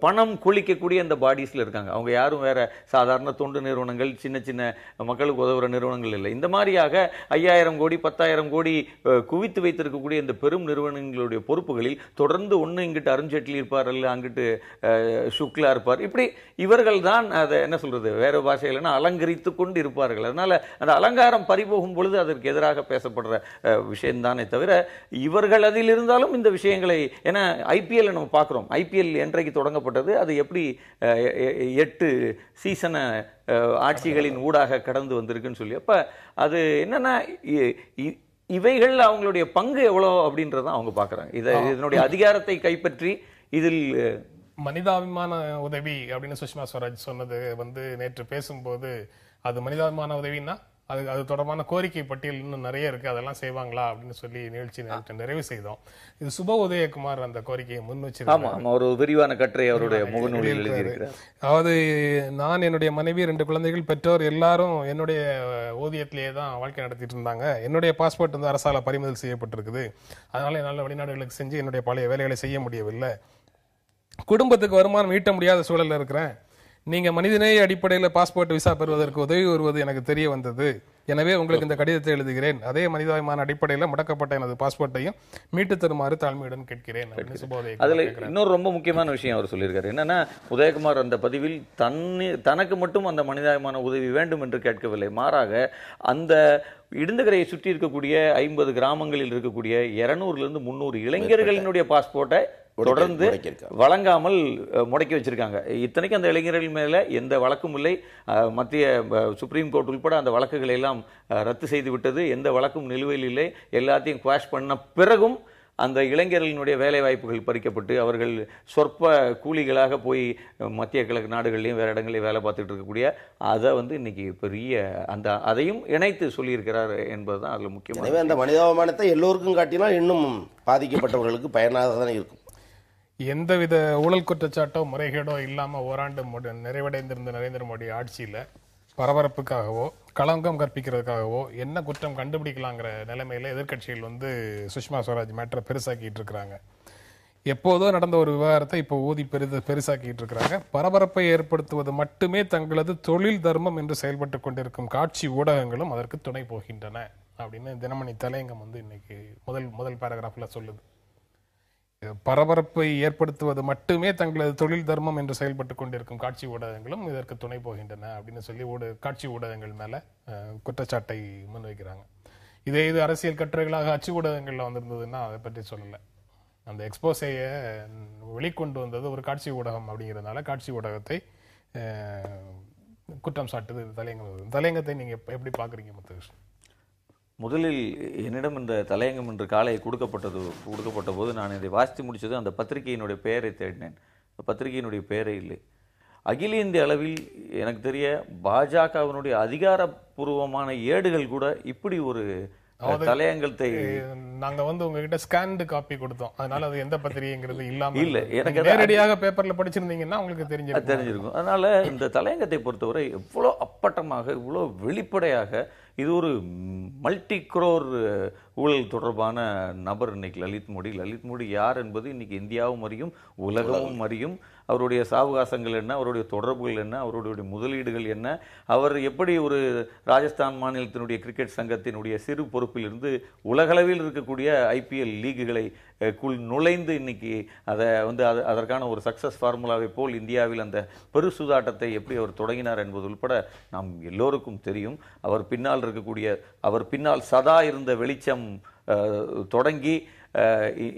பணம் குளிக்கக்கூடிய இந்த பாடிஸ்ல இருக்காங்க. அவங்க யாரும் வேற சாதாரண தொண்டு நிறுவனங்கள், சின்ன சின்ன மக்களுக்கு உதவுற நிறுவனங்கள் இல்லை. இந்த மாதிரியாக 5000 கோடி 10,000 கோடி குவித்து வைத்திருக்கக்கூடிய இந்த பெரும் நிறுவனங்களுடைய பொறுப்புகளில் தொடர்ந்து ஒன்று இங்கிட்டு அருண்ஜேட்லி இருப்பார், அல்ல அங்கிட்டு சுக்லா இருப்பார். இப்படி இவர்கள் தான் அதை என்ன சொல்றது, வேற பாஷையில்னா அலங்கரித்து கொண்டு இருப்பார்கள். அதனால அந்த அலங்காரம் பறிபோகும் பொழுது அதற்கு எதிராக பேசப்படுற விஷயம் தானே தவிர இவர்கள் அதில் இருந்தாலும் இந்த விஷயங்களை, ஏன்னா IPL நம்ம பார்க்கிறோம். IPL என்றைக்கு தொடங்கப்பட்டது, அது எப்படி 8 சீசன ஆட்சிகளின் ஊடாக கடந்து வந்திருக்குன்னு சொல்லி, அப்ப அது என்னன்னா இவைகள் அவங்களுடைய பங்கு எவ்வளோ அப்படின்றத அவங்க பார்க்கறாங்க. இதனுடைய அதிகாரத்தை கைப்பற்றி இதில் மனிதாபிமான உதவி அப்படின்னு சுஷ்மா ஸ்வராஜ் சொன்னது நேற்று பேசும்போது, அது மனிதாபிமான உதவின்னா அது தொடர்பான கோரிக்கை பட்டியல் இன்னும் நிறைய இருக்கு, அதெல்லாம் செய்வாங்களா அப்படின்னு சொல்லி நிகழ்ச்சி நிறைவு செய்தோம். இது சுப உதயகுமார் அந்த கோரிக்கையை முன் வச்சிருக்காங்க. ஒரு விரிவான கட்டுரை அவருடைய முகநூலில் எழுதியிருக்கிறார். அதாவது, நான் என்னுடைய மனைவி 2 குழந்தைகள், பெற்றோர் எல்லாரும் என்னுடைய ஊதியத்திலேயே தான் வாழ்க்கை நடத்திட்டு இருந்தாங்க. என்னுடைய பாஸ்போர்ட் அரசால பறிமுதல் செய்யப்பட்டிருக்குது. அதனால என்னால் வெளிநாடுகளுக்கு செஞ்சு என்னுடைய பழைய வேலைகளை செய்ய முடியவில்லை. குடும்பத்துக்கு வருமானம் ஈட்ட முடியாத சூழல்ல இருக்கிறேன். நீங்க மனிதநேய அடிப்படையில் பாஸ்போர்ட் விசா பெறுவதற்கு உதவி வருவது எனக்கு தெரிய வந்தது. எனவே உங்களுக்கு இந்த கடிதத்தை எழுதுகிறேன். அதே மனிதாபிமான அடிப்படையில் முடக்கப்பட்ட எனது பாஸ்போர்ட்டையும் மீட்டு தருமாறு தாழ்மையுடன் கேட்கிறேன். அதுல இன்னொரு ரொம்ப முக்கியமான விஷயம் அவர் சொல்லியிருக்காரு. என்னன்னா, உதயகுமார் அந்த பதிவில் தனக்கு மட்டும் அந்த மனிதாபிமான உதவி வேண்டும் என்று கேட்கவில்லை. மாறாக அந்த இடுந்தகரையை சுற்றி இருக்கக்கூடிய 50 கிராமங்களில் இருக்கக்கூடிய 200 to 300 இளைஞர்களினுடைய பாஸ்போர்ட்டை தொடர்ந்து வழங்காமல் முடக்கி வச்சிருக்காங்க. இத்தனைக்கும் அந்த இளைஞர்கள் மேல எந்த வழக்கும் இல்லை. மத்திய சுப்ரீம் கோர்ட் உட்பட அந்த வழக்குகளை எல்லாம் ரத்து செய்து விட்டது. எந்த வழக்கும் நிலுவையில் இல்லை. எல்லாத்தையும் குவாஷ் பண்ண பிறகும் அந்த இளைஞர்களினுடைய வேலை வாய்ப்புகள் பறிக்கப்பட்டு அவர்கள் சொற்ப கூலிகளாக போய் மத்திய கிழக்கு நாடுகள்லையும் வேற இடங்களையும் வேலை பார்த்துட்டு இருக்கக்கூடிய அதை இன்னைக்கு பெரிய அதையும் இணைத்து சொல்லியிருக்கிறார் என்பதுதான் அதுல முக்கியம். எனவே அந்த மனிதாபிமானத்தை எல்லோருக்கும் காட்டினா இன்னும் பாதிக்கப்பட்டவர்களுக்கு பயனாக தான் இருக்கும். எந்தவித ஊழல் குற்றச்சாட்டோ முறைகேடோ இல்லாம ஓராண்டு நிறைவடைந்திருந்த நரேந்திர மோடி ஆட்சியில பரபரப்புக்காகவோ களங்கம் கற்பிக்கிறதுக்காகவோ என்ன குற்றம் கண்டுபிடிக்கலாங்கிற நிலைமையில எதிர்கட்சிகள் சுஷ்மா ஸ்வராஜ் மேட்டரை பெருசாக்கிட்டு இருக்கிறாங்க. எப்போதோ நடந்த ஒரு விவகாரத்தை இப்போ ஊதி பெருசாக்கிட்டு இருக்கிறாங்க. பரபரப்பை ஏற்படுத்துவது மட்டுமே தங்களது தொழில் தர்மம் என்று செயல்பட்டு கொண்டிருக்கும் காட்சி ஊடகங்களும் அதற்கு துணை போகின்றன அப்படின்னு தினமணி தலையங்கம் இன்னைக்கு முதல் பேராகிராஃப்ல சொல்லுது. பரபரப்பை ஏற்படுத்துவது மட்டுமே தங்களது தொழில் தர்மம் என்று செயல்பட்டு கொண்டிருக்கும் காட்சி ஊடகங்களும் இதற்கு துணை போகின்றன அப்படின்னு சொல்லி காட்சி ஊடகங்கள் மேல குற்றச்சாட்டை முன்வைக்கிறாங்க. இது அரசியல் கட்டுரைகளாக அச்சு ஊடகங்கள்ல வந்திருந்ததுன்னா அதை பற்றி சொல்லலை. அந்த எக்ஸ்போசையை வெளிக்கொண்டு வந்தது ஒரு காட்சி ஊடகம் அப்படிங்கிறதுனால காட்சி ஊடகத்தை குற்றம் சாட்டுது தலையங்கத்தை நீங்க எப்படி பாக்குறீங்க முத்துகிருஷ்ணன்? முதலில் என்னிடம் இந்த தலையங்கம் என்று காலை கொடுக்கப்பட்ட போது நான் இதை வாசித்து முடிச்சது அந்த பத்திரிகையினுடைய பெயரை தேடினேன். பத்திரிகையினுடைய பெயரே இல்லை. அகில இந்திய அளவில் எனக்கு தெரிய பாஜகவினுடைய அதிகாரப்பூர்வமான ஏடுகள் கூட இப்படி ஒரு தலையங்கத்தை நாங்க உங்ககிட்ட ஸ்கேன்டு காப்பி கொடுத்தோம், அதனால அது எந்த பத்திரிகைங்கிறது இல்லாம இல்ல, எனக்கு நேரடியாக பேப்பர்ல படிச்சிருந்தீங்கன்னா உங்களுக்கு தெரிஞ்சிருக்கும். அதனால இந்த தலையங்கத்தை பொறுத்தவரை எவ்வளவு அப்பட்டமாக, இவ்வளவு வெளிப்படையாக, இது ஒரு மல்டி குரோர் ஊழல் தொடர்பான நபர் இன்னைக்கு லலித் மோடி யார் என்பது இன்னைக்கு இந்தியாவும் அறியும், உலகமும் அறியும். அவருடைய சாவகாசங்கள் என்ன, அவருடைய தொடர்புகள் என்ன, அவருடைய முதலீடுகள் என்ன, அவர் எப்படி ஒரு ராஜஸ்தான் மாநிலத்தினுடைய கிரிக்கெட் சங்கத்தினுடைய சிறு பொறுப்பிலிருந்து உலகளவில் இருக்கக்கூடிய ஐபிஎல் லீகுகளை நுழைந்து இன்னைக்கு அதை அதற்கான ஒரு சக்சஸ் ஃபார்முலாவை போல் இந்தியாவில் அந்த பெரு சூதாட்டத்தை எப்படி அவர் தொடங்கினார் என்பது உட்பட நாம் எல்லோருக்கும் தெரியும். அவர் பின்னால் சதா இருந்த வெளிச்சம் தொடங்கி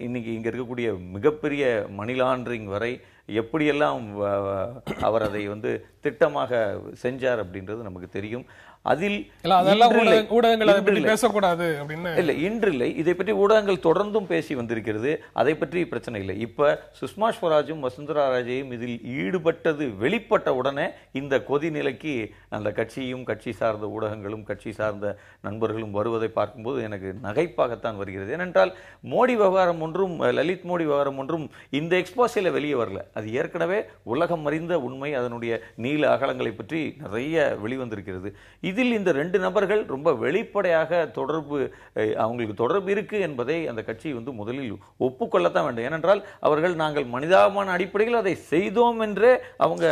இன்னைக்கு இங்க இருக்கக்கூடிய மிகப்பெரிய மணி லாண்டரிங் வரை எப்படியெல்லாம் அவர் அதை திட்டமாக செஞ்சார் அப்படின்றது நமக்கு தெரியும். அதில் பேசக்கூடாது அப்படின்னு இல்லை, இன்றில்லை, இதை பற்றி ஊடகங்கள் தொடர்ந்தும் பேசி வந்திருக்கிறது. அதை பற்றி பிரச்சனை இல்லை. இப்ப சுஷ்மா ஸ்வராஜும் வசுந்தரா ராஜையும் இதில் ஈடுபட்டது வெளிப்பட்ட உடனே இந்த கொதி நிலைக்கு அந்த கட்சியும் கட்சி சார்ந்த ஊடகங்களும் கட்சி சார்ந்த நண்பர்களும் வருவதை பார்க்கும்போது எனக்கு நகைப்பாகத்தான் வருகிறது. ஏனென்றால் மோடி விவகாரம் ஒன்றும், லலித் மோடி விவகாரம் ஒன்றும் இந்த எக்ஸ்போஸில் வெளியே வரல. அது ஏற்கனவே உலகம் அறிந்த உண்மை. அதனுடைய நீள அகலங்களை பற்றி நிறைய வெளிவந்திருக்கிறது. இதில் இந்த ரெண்டு நபர்கள் ரொம்ப வெளிப்படையாக அவங்களுக்கு தொடர்பு இருக்கு என்பதை அந்த கட்சி முதலில் ஒப்புக்கொள்ளத்தான் வேண்டும். ஏனென்றால் அவர்கள் நாங்கள் மனிதாபிமான அடிப்படையில் அதை செய்தோம் என்றே அவங்க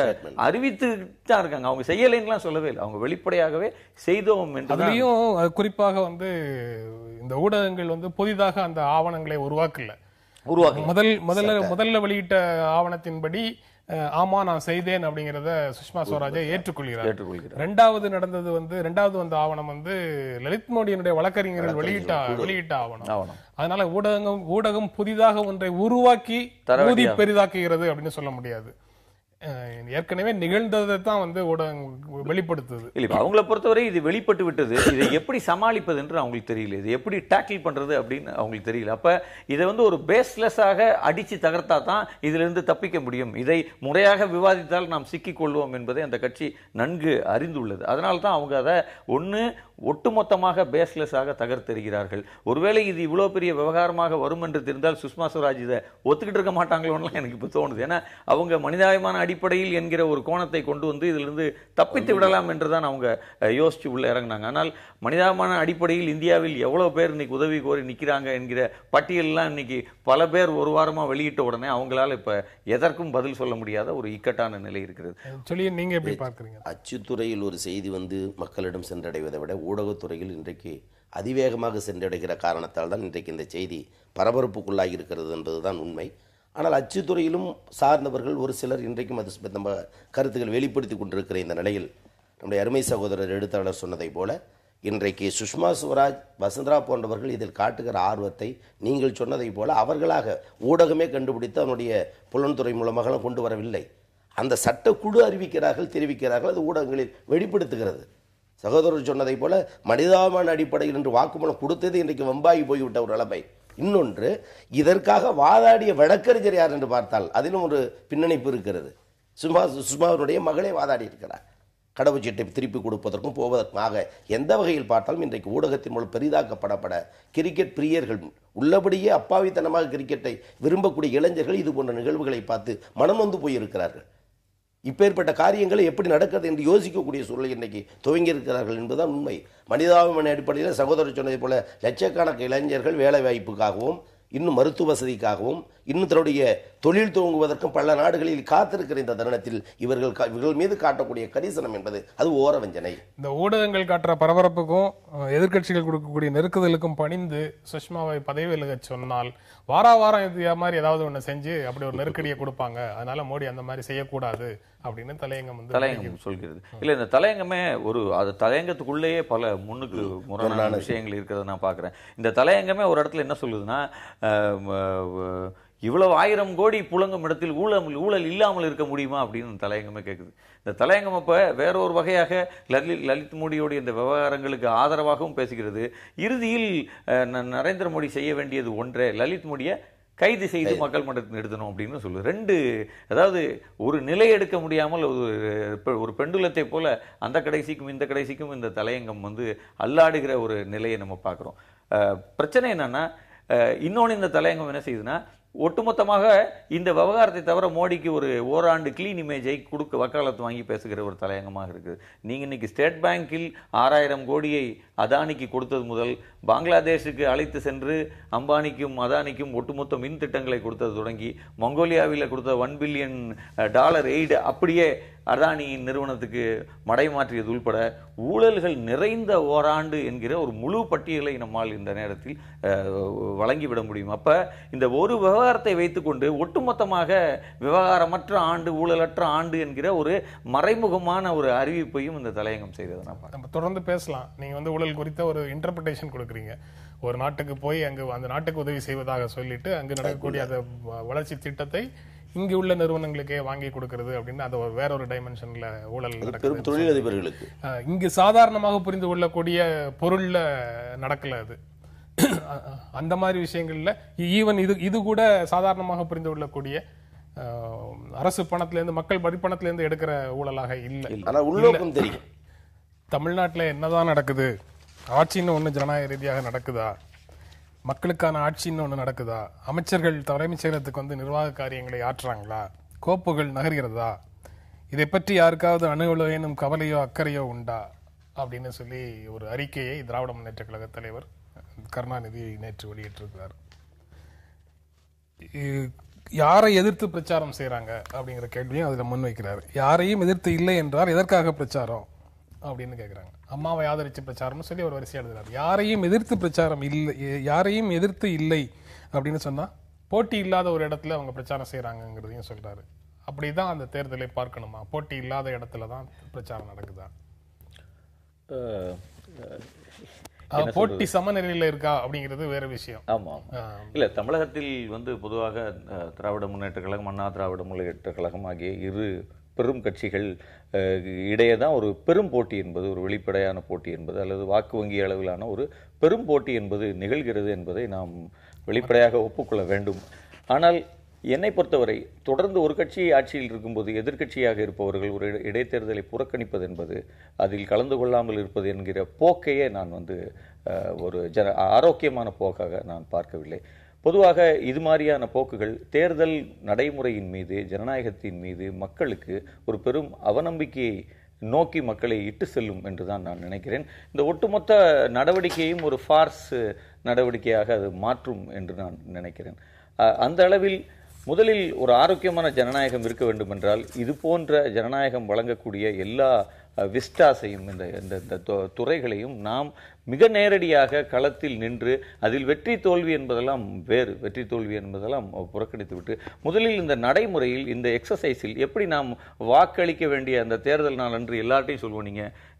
அறிவித்து தான் இருக்காங்க. அவங்க செய்யலைன்னுலாம் சொல்லவே இல்லை, அவங்க வெளிப்படையாகவே செய்தோம் என்று. அதுலயும் குறிப்பாக இந்த ஊடகங்கள் புதிதாக அந்த ஆவணங்களை உருவாக்கல. முதல்ல வெளியிட்ட ஆவணத்தின்படி ஆமா நான் செய்தேன் அப்படிங்கறத சுஷ்மா ஸ்வராஜை ஏற்றுக்கொள்கிறார். ரெண்டாவது வந்த ஆவணம் லலித் மோடியினுடைய வழக்கறிஞர்கள் வெளியிட்ட ஆவணம். அதனால ஊடகம் புதிதாக ஒன்றை உருவாக்கி பெரிதாக்குகிறது அப்படின்னு சொல்ல முடியாது. ஏற்கனவே நிகழ்ந்ததை தான் ஊடகம் வெளிப்படுத்துது. இல்ல, அவங்களை பொறுத்தவரை இது வெளிப்பட்டு விட்டது. இதை எப்படி சமாளிப்பது என்று அவங்களுக்கு தெரியல, இது எப்படி டேக்கிள் பண்றது அப்படின்னு அவங்களுக்கு தெரியல. அப்ப இதை ஒரு பேஸ்லெஸ்ஸாக அடிச்சு தகர்த்தா தான் இதுல இருந்து தப்பிக்க முடியும். இதை முறையாக விவாதித்தால் நாம் சிக்கிக் கொள்வோம் என்பதை அந்த கட்சி நன்கு அறிந்துள்ளது. அதனால தான் அவங்க அதை ஒட்டுமொத்தமாக பேஸ்லெஸ்ஸாக தகர்த்தெறிகிறார்கள். ஒருவேளை இது இவ்வளவு பெரிய விவகாரமாக வரும் என்று தெரிந்தால் சுஷ்மா ஸ்வராஜ் இதை ஒத்துக்கிட்டு இருக்க மாட்டாங்களோன்னு எனக்கு இப்ப தோணுது. ஏன்னா அவங்க மனிதாபிமான அடிப்படையில் என்கிற ஒரு கோணத்தை கொண்டு இதிலிருந்து தப்பித்து விடலாம் என்றுதான் அவங்க யோசிச்சு உள்ள இறங்கினாங்க. ஆனால் மனிதாபிமான அடிப்படையில் இந்தியாவில் எவ்வளவு பேர் இன்னைக்கு உதவி கோரி நிக்கிறாங்க என்கிற பட்டியல்லாம் இன்னைக்கு பல பேர் ஒரு வாரமா வெளியிட்ட உடனே அவங்களால இப்ப எதற்கும் பதில் சொல்ல முடியாத ஒரு இக்கட்டான நிலை இருக்கிறது. சொல்லி நீங்க எப்படி பார்க்கறீங்க? அச்சுத்துறையில் ஒரு செய்தி மக்களிடம் சென்றடைவதை விட ஊடகத்துறையில் இன்றைக்கு அதிவேகமாக சென்றடைகிற காரணத்தால் தான் இன்றைக்கு இந்த செய்தி பரபரப்புக்குள்ளாகி இருக்கிறது என்பதுதான் உண்மை. ஆனால் அச்சுத்துறையிலும் சார்ந்தவர்கள் ஒரு சிலர் இன்றைக்கும் அது நம்ம கருத்துக்கள் வெளிப்படுத்தி கொண்டிருக்கிற இந்த நிலையில் நம்முடைய அருமை சகோதரர் எழுத்தாளர் சொன்னதை போல இன்றைக்கு சுஷ்மா ஸ்வராஜ், வசுந்தரா போன்றவர்கள் இதில் காட்டுகிற ஆர்வத்தை நீங்கள் சொன்னதை போல அவர்களாக ஊடகமே கண்டுபிடித்து அவனுடைய புலன்துறை மூலமாக கொண்டு வரவில்லை. அந்த சட்டக்குழு அறிவிக்கிறார்கள், தெரிவிக்கிறார்கள், அது ஊடகங்களில் வெளிப்படுத்துகிறது. சகோதரர் சொன்னதை போல மனிதாபிமான அடிப்படையில் என்று வாக்குமூலம் கொடுத்தது இன்றைக்கு வம்பாகி போய்விட்ட ஒரு நிலைமை. இன்னொன்று, இதற்காக வாதாடிய வழக்கறிஞர் யார் என்று பார்த்தால் அதிலும் ஒரு பின்னணிப்பு இருக்கிறது. சுஷ்மாவுடைய மகளே வாதாடி இருக்கிறார். கடவுச்சீட்டை திருப்பி கொடுப்பதற்கும் போவதற்குமாக எந்த வகையில் பார்த்தாலும் இன்றைக்கு ஊடகத்தின் மூலம் பெரிதாக்கப்படப்பட கிரிக்கெட் பிரியர்கள், உள்ளபடியே அப்பாவித்தனமாக கிரிக்கெட்டை விரும்பக்கூடிய இளைஞர்கள் இது போன்ற நிகழ்வுகளை பார்த்து மனம் வந்து போயிருக்கிறார்கள். இப்பேற்பட்ட காரியங்களை எப்படி நடக்கிறது என்று யோசிக்கக்கூடிய சூழலை இன்றைக்கு துவங்கி இருக்கிறார்கள் என்பதுதான் உண்மை. மனிதாபிமான அடிப்படையில் சகோதரர் சொன்னதை போல லட்சக்கணக்கான இளைஞர்கள் வேலை வாய்ப்புக்காகவும் இன்னும் மருத்துவ வசதிக்காகவும் இன்னும் தன்னுடைய தொழில் துவங்குவதற்கும் பல நாடுகளில் காத்திருக்கிற இந்த தருணத்தில் இவர்கள் மீது காட்டக்கூடிய கரிசனம் என்பது அது ஓரவஞ்சனை. இந்த ஊடகங்கள் காட்டுற பரபரப்புக்கும் எதிர்க்கட்சிகள் கொடுக்கக்கூடிய நெருக்குதலுக்கும் பணிந்து சுஷ்மாவை பதவி விலக சொன்னால் வாரம் இது மாதிரி ஏதாவது ஒண்ணு செஞ்சு அப்படி ஒரு நெருக்கடியை கொடுப்பாங்க. அதனால மோடி அந்த மாதிரி செய்யக்கூடாது அப்படின்னு தலையங்கம் சொல்கிறது. இல்ல, இந்த தலையங்கமே அது தலையங்கத்துக்குள்ளேயே பல முன்னுக்கு முரணான விஷயங்கள் இருக்கிறத நான் பாக்குறேன். இந்த தலையங்கமே ஒரு இடத்துல என்ன சொல்லுதுன்னா, இவ்வளவு 1000 கோடி புழங்கும் இடத்தில் ஊழல் இல்லாமல் இருக்க முடியுமா அப்படின்னு தலையங்கமே கேட்குது. இந்த தலையங்கம் அப்ப வேற ஒரு வகையாக லலித் மோடியோடைய இந்த விவகாரங்களுக்கு ஆதரவாகவும் பேசுகிறது. இறுதியில் நரேந்திர மோடி செய்ய வேண்டியது ஒன்றே, லலித் மோடியை கைது செய்து மக்கள் மன்றத்தில் நிறுத்தணும் அப்படின்னு சொல்லுது. அதாவது ஒரு நிலை எடுக்க முடியாமல் ஒரு பெண்டுலத்தை போல அந்த கடைசிக்கும் இந்த கடைசிக்கும் இந்த தலையங்கம் அல்லாடுகிற ஒரு நிலையை நம்ம பார்க்கிறோம். பிரச்சனை என்னன்னா, இன்னொன்னு இந்த தலையங்கம் என்ன செய்யுதுன்னா, ஒட்டுமொத்தமாக இந்த விவகாரத்தை தவிர மோடிக்கு ஒரு ஓராண்டு கிளீன் இமேஜை கொடுக்க வக்காலத்து வாங்கி பேசுகிற ஒரு தலையங்கமாக இருக்குது. நீங்க இன்னைக்கு ஸ்டேட் பேங்கில் 6000 கோடியை அதானிக்கு கொடுத்தது முதல், பங்களாதேஷுக்கு அழைத்து சென்று அம்பானிக்கும் அதானிக்கும் ஒட்டுமொத்த மின் திட்டங்களை கொடுத்தது தொடங்கி, மங்கோலியாவில் கொடுத்த $1 பில்லியன் எய்டு அப்படியே அதானியின் நிறுவனத்துக்கு மடை மாற்றியது உள்பட ஊழல்கள் நிறைந்த ஓராண்டு என்கிற ஒரு முழு பட்டியலை நம்மால் இந்த நேரத்தில் வழங்கிவிட முடியும். அப்ப இந்த ஒரு விவகாரத்தை வைத்துக்கொண்டு ஒட்டுமொத்தமாக விவகாரமற்ற ஆண்டு, ஊழலற்ற ஆண்டு என்கிற ஒரு மறைமுகமான ஒரு அறிவிப்பையும் இந்த தலையங்கம் செய்தது. நம்ம தொடர்ந்து பேசலாம். நீங்க ஊழல் குறித்த ஒரு இன்டர்பிரேஷன் கொடுக்குறீங்க. ஒரு நாட்டுக்கு போய் அங்கு அந்த நாட்டுக்கு உதவி செய்வதாக சொல்லிட்டு அங்கு நடக்கக்கூடிய அந்த வளர்ச்சி திட்டத்தை இங்கு உள்ள நிறுவனங்களுக்கே வாங்கி கொடுக்கிறது அப்படின்னு அது வேற ஒரு டைமென்ஷன்ல ஊழல் நடக்குது. தொழிலதிபர்களுக்கு இங்கு சாதாரணமாக புரிந்து கொள்ளக்கூடிய பொருள்ல நடக்கல அது. அந்த மாதிரி விஷயங்கள்ல ஈவன் இது கூட சாதாரணமாக புரிந்து கொள்ளக்கூடிய அரசு பணத்திலிருந்து, மக்கள் வரிப்பணத்திலிருந்து எடுக்கிற ஊழலாக இல்லை. தமிழ்நாட்டுல என்னதான் நடக்குது? ஆட்சின்னு ஒண்ணு ஜனநாயக ரீதியாக நடக்குதா? மக்களுக்கான ஆட்சின்னு ஒண்ணு நடக்குதா? அமைச்சர்கள் தலைமைச் செயலகத்துக்கு நிர்வாக காரியங்களை ஆற்றுறாங்களா? கோப்புகள் நகர்கிறதா? இதை பற்றி யாருக்காவது அணுகுவேனும் கவலையோ அக்கறையோ உண்டா அப்படின்னு சொல்லி ஒரு அறிக்கையை திராவிட முன்னேற்ற கழக தலைவர் கருணாநிதி நேற்று வெளியிட்டிருக்கிறார். யாரை எதிர்த்து பிரச்சாரம் செய்யறாங்க அப்படிங்கிற கேள்வியும் அதுல முன்வைக்கிறார். யாரையும் எதிர்த்து இல்லை என்றால் எதற்காக பிரச்சாரம் அப்படின்னு கேட்கிறாங்க. அம்மாவை ஆதரிச்சு பிரச்சாரம்னு சொல்லி ஒரு வரிசை எழுதுறாரு. யாரையும் எதிர்த்து பிரச்சாரம் இல்லை, யாரையும் எதிர்த்து இல்லை அப்படின்னு சொன்னா போட்டி இல்லாத ஒரு இடத்துல அவங்க பிரச்சாரம் செய்யறாங்கிறதையும் சொல்றாரு. அப்படிதான் அந்த தேர்தலை பார்க்கணுமா? போட்டி இல்லாத இடத்துலதான் பிரச்சாரம் நடக்குதா? போட்டி சமநிலையில இருக்கா அப்படிங்கிறது வேற விஷயம். ஆமா, இல்ல, தமிழகத்தில் பொதுவாக திராவிட முன்னேற்ற கழகம், அண்ணா திராவிட முன்னேற்ற கழகம் ஆகிய இரு பெரும் கட்சிகள் இடையே தான் ஒரு பெரும் போட்டி என்பது, ஒரு வெளிப்படையான போட்டி என்பது, அல்லது வாக்கு வங்கி அளவிலான ஒரு பெரும் போட்டி என்பது நிகழ்கிறது என்பதை நாம் வெளிப்படையாக ஒப்புக்கொள்ள வேண்டும். ஆனால் என்னை பொறுத்தவரை தொடர்ந்து ஒரு கட்சி ஆட்சியில் இருக்கும்போது எதிர்க்கட்சியாக இருப்பவர்கள் ஒரு இடைத்தேர்தலை புறக்கணிப்பது என்பது, அதில் கலந்து கொள்ளாமல் இருப்பது என்கிற போக்கையே நான் ஒரு ஆரோக்கியமான போக்காக நான் பார்க்கவில்லை. பொதுவாக இது மாதிரியான போக்குகள் தேர்தல் நடைமுறையின் மீது, ஜனநாயகத்தின் மீது மக்களுக்கு ஒரு பெரும் அவநம்பிக்கையை நோக்கி மக்களை இட்டு செல்லும் என்றுதான் நான் நினைக்கிறேன். இந்த ஒட்டுமொத்த நடவடிக்கையும் ஒரு ஃபார்ஸ் நடவடிக்கையாக அது மாற்றும் என்று நான் நினைக்கிறேன். அந்த அளவில் முதலில் ஒரு ஆரோக்கியமான ஜனநாயகம் இருக்க வேண்டும் என்றால் இது போன்ற ஜனநாயகம் வழங்கக்கூடிய எல்லா விஸ்டாஸையும், இந்த துறைகளையும் நாம் மிக நேரடியாக களத்தில் நின்று அதில் வெற்றி தோல்வி என்பதெல்லாம் வேறு, வெற்றி தோல்வி என்பதெல்லாம் புறக்கணித்து விட்டு முதலில் இந்த நடைமுறையில், இந்த எக்ஸசைஸில் எப்படி நாம் வாக்களிக்க வேண்டிய அந்த தேர்தல் நாள் அன்று எல்லார்ட்டையும் சொல்லுவோம்,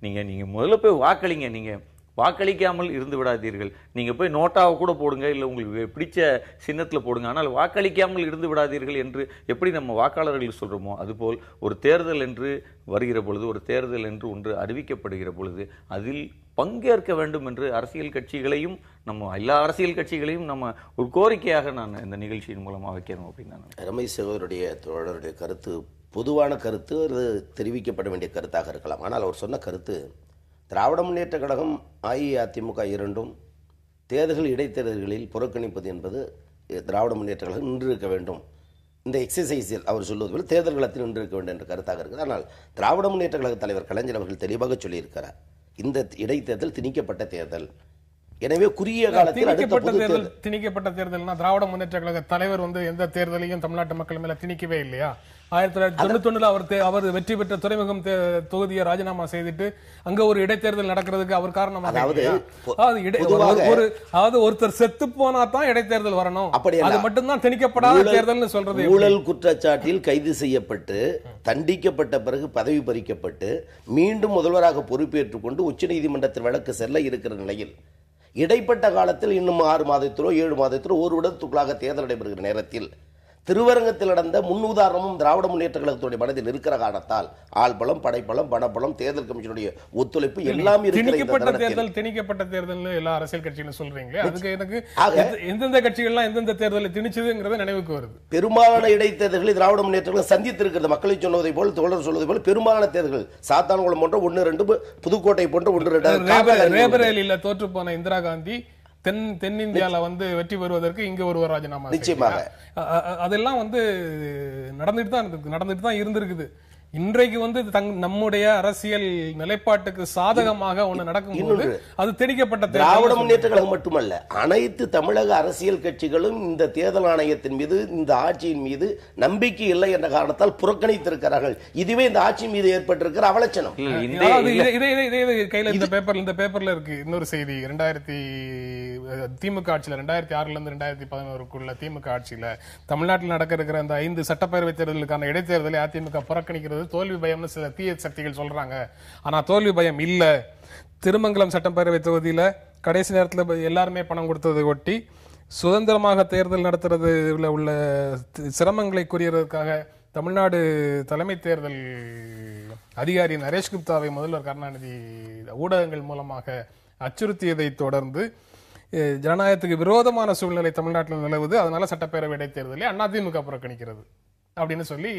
நீங்க முதல்ல போய் வாக்களிங்க, நீங்க வாக்களிக்காமல் இருந்து விடாதீர்கள், நீங்க போய் நோட்டாவை கூட போடுங்க, இல்லை உங்களுக்கு பிடிச்ச சின்னத்தில் போடுங்க, ஆனால் வாக்களிக்காமல் இருந்து விடாதீர்கள் என்று எப்படி நம்ம வாக்காளர்கள் சொல்றோமோ அதுபோல் ஒரு தேர்தல் என்று வருகிற பொழுது, ஒரு தேர்தல் என்று ஒன்று அறிவிக்கப்படுகிற பொழுது அதில் பங்கேற்க வேண்டும் என்று அரசியல் கட்சிகளையும், எல்லா அரசியல் கட்சிகளையும் நம்ம ஒரு கோரிக்கையாக நான் இந்த நிகழ்ச்சியின் மூலமாக வைக்கணும் அப்படின்னு நான். ரமேஷ் சகோதரருடைய தோழருடைய கருத்து பொதுவான கருத்து, அது தெரிவிக்கப்பட வேண்டிய கருத்தாக இருக்கலாம். ஆனால் அவர் சொன்ன கருத்து, திராவிட முன்னேற்ற கழகம் அஇஅதிமுக இரண்டும் தேர்தல்கள் இடைத்தேர்தல்களில் புறக்கணிப்பது என்பது திராவிட முன்னேற்ற கழகம் நின்றிருக்க வேண்டும். இந்த எக்ஸசைஸில் அவர் சொல்வது போல் தேர்தல் களத்தில் நின்றிருக்க வேண்டும் என்ற கருத்தாக இருக்குது. ஆனால் திராவிட முன்னேற்ற கழக தலைவர் கலைஞர் அவர்கள் தெளிவாக சொல்லியிருக்கிறார், இந்த இடைத்தேர்தல் திணிக்கப்பட்ட தேர்தல், எனவே குறுகிய காலத்தில் அடுத்த பொது தேர்தல் திணிக்கப்பட்ட தேர்தல்னா திராவிட முன்னேற்ற கழக தலைவர் வந்து எந்த தேர்தலையும் தமிழ்நாட்டு மக்கள் மேல திணிக்கவே இல்லையா? 1991 அவர் வெற்றி பெற்ற துறைமுகம் தொகுதியை ராஜினாமா செய்துட்டு அங்க ஒரு இடைத்தேர்தல் நடக்கிறதுக்கு அவர் காரணமாக ஒருத்தர் செத்து போனா தான் இடைத்தேர்தல் வரணும், அது மட்டும்தான் திணிக்கப்படாத தேர்தல் சொல்றது. ஊழல் குற்றச்சாட்டில் கைது செய்யப்பட்டு தண்டிக்கப்பட்ட பிறகு பதவி பறிக்கப்பட்டு மீண்டும் முதல்வராக பொறுப்பேற்றுக் கொண்டு உச்சநீதிமன்றத்தில் வழக்கு செல்ல இருக்கிற நிலையில் இடைப்பட்ட காலத்தில் இன்னும் 6 மாதத்திலோ 7 மாதத்திலோ ஒரு வருடத்துக்குள்ளாக தேர்தல் நடைபெறுகிற நேரத்தில் திருவரங்கத்தில் நடந்த முன்னுதாரணமும் திராவிட முன்னேற்ற கழகத்துடைய மனதில் இருக்கிற காரணத்தால் ஆள்பலம், படைப்பலம், பணப்பலம், தேர்தல் கமிஷனுடைய ஒத்துழைப்பு எல்லாம் திணிக்கப்பட்ட தேர்தல் எல்லா அரசியல் கட்சிகளும் சொல்றீங்களே, அதுக்கு எனக்கு எந்தெந்த கட்சிகள்லாம் எந்தெந்த தேர்தலை திணிச்சதுங்கிறத நினைவுக்கு வருது. பெரும்பாலான இடைத்தேர்தல்களை திராவிட முன்னேற்ற சந்தித்திருக்கிறது. மக்களை சொன்னதை போல் தோழர் சொல்வதை போல் பெரும்பாலான தேர்தல்கள் சாத்தான்குளம் போன்ற 1-2, புதுக்கோட்டை போன்ற 1-2, ரேபரேலியில தோற்று போன இந்திரா காந்தி தென்னிந்தியால வந்து வெற்றி பெறுவதற்கு இங்க ஒருவர் ராஜினாமா நிச்சயமாக அதெல்லாம் வந்து நடந்துட்டு தான் இருந்திருக்குது. இன்றைக்கு வந்து நம்முடைய அரசியல் நிலைப்பாட்டுக்கு சாதகமாக ஒண்ணு நடக்கும்போது அது திணிக்கப்பட்ட திராவிட முன்னேற்ற கழகம் மட்டுமல்ல, அனைத்து தமிழக அரசியல் கட்சிகளும் இந்த தேர்தல் ஆணையத்தின் மீது, இந்த ஆட்சியின் மீது நம்பிக்கை இல்லை என்ற காரணத்தால் புறக்கணித்திருக்கிறார்கள். இதுவே இந்த ஆட்சி மீது ஏற்பட்டிருக்கிற அவலட்சணம். கையில இந்த பேப்பர்ல இருக்கு இன்னொரு செய்தி. திமுக ஆட்சியில 2006 இருந்து 2011 திமுக ஆட்சியில தமிழ்நாட்டில் நடக்க இருக்கிற அந்த 5 சட்டப்பேரவை தேர்தலுக்கான இடைத்தேர்தலை அதிமுக புறக்கணிக்கிறது தோல்வி பயம்னு சில தீய சக்திகள் சொல்றாங்க. ஆனா தோல்வி பயம் இல்ல. திருமங்கலம் சட்டப்பேரவை தொகுதியில கடைசி நேரத்தில் எல்லாருமே பணம் கொடுத்ததை ஒட்டி சுதந்திரமாக தேர்தல் நடத்துறது உள்ள சிரமங்களை கூறியதற்காக தமிழ்நாடு தலைமை தேர்தல் அதிகாரி நரேஷ் குப்தாவை முதல்வர் கருணாநிதி ஊடகங்கள் மூலமாக அச்சுறுத்தியதை தொடர்ந்து ஜனநாயகத்துக்கு விரோதமான சூழ்நிலை தமிழ்நாட்டில் நிலவுது, அதனால சட்டப்பேரவை இடைத்தேர்தலை அதிமுக புறக்கணிக்கிறது அப்படின்னு சொல்லி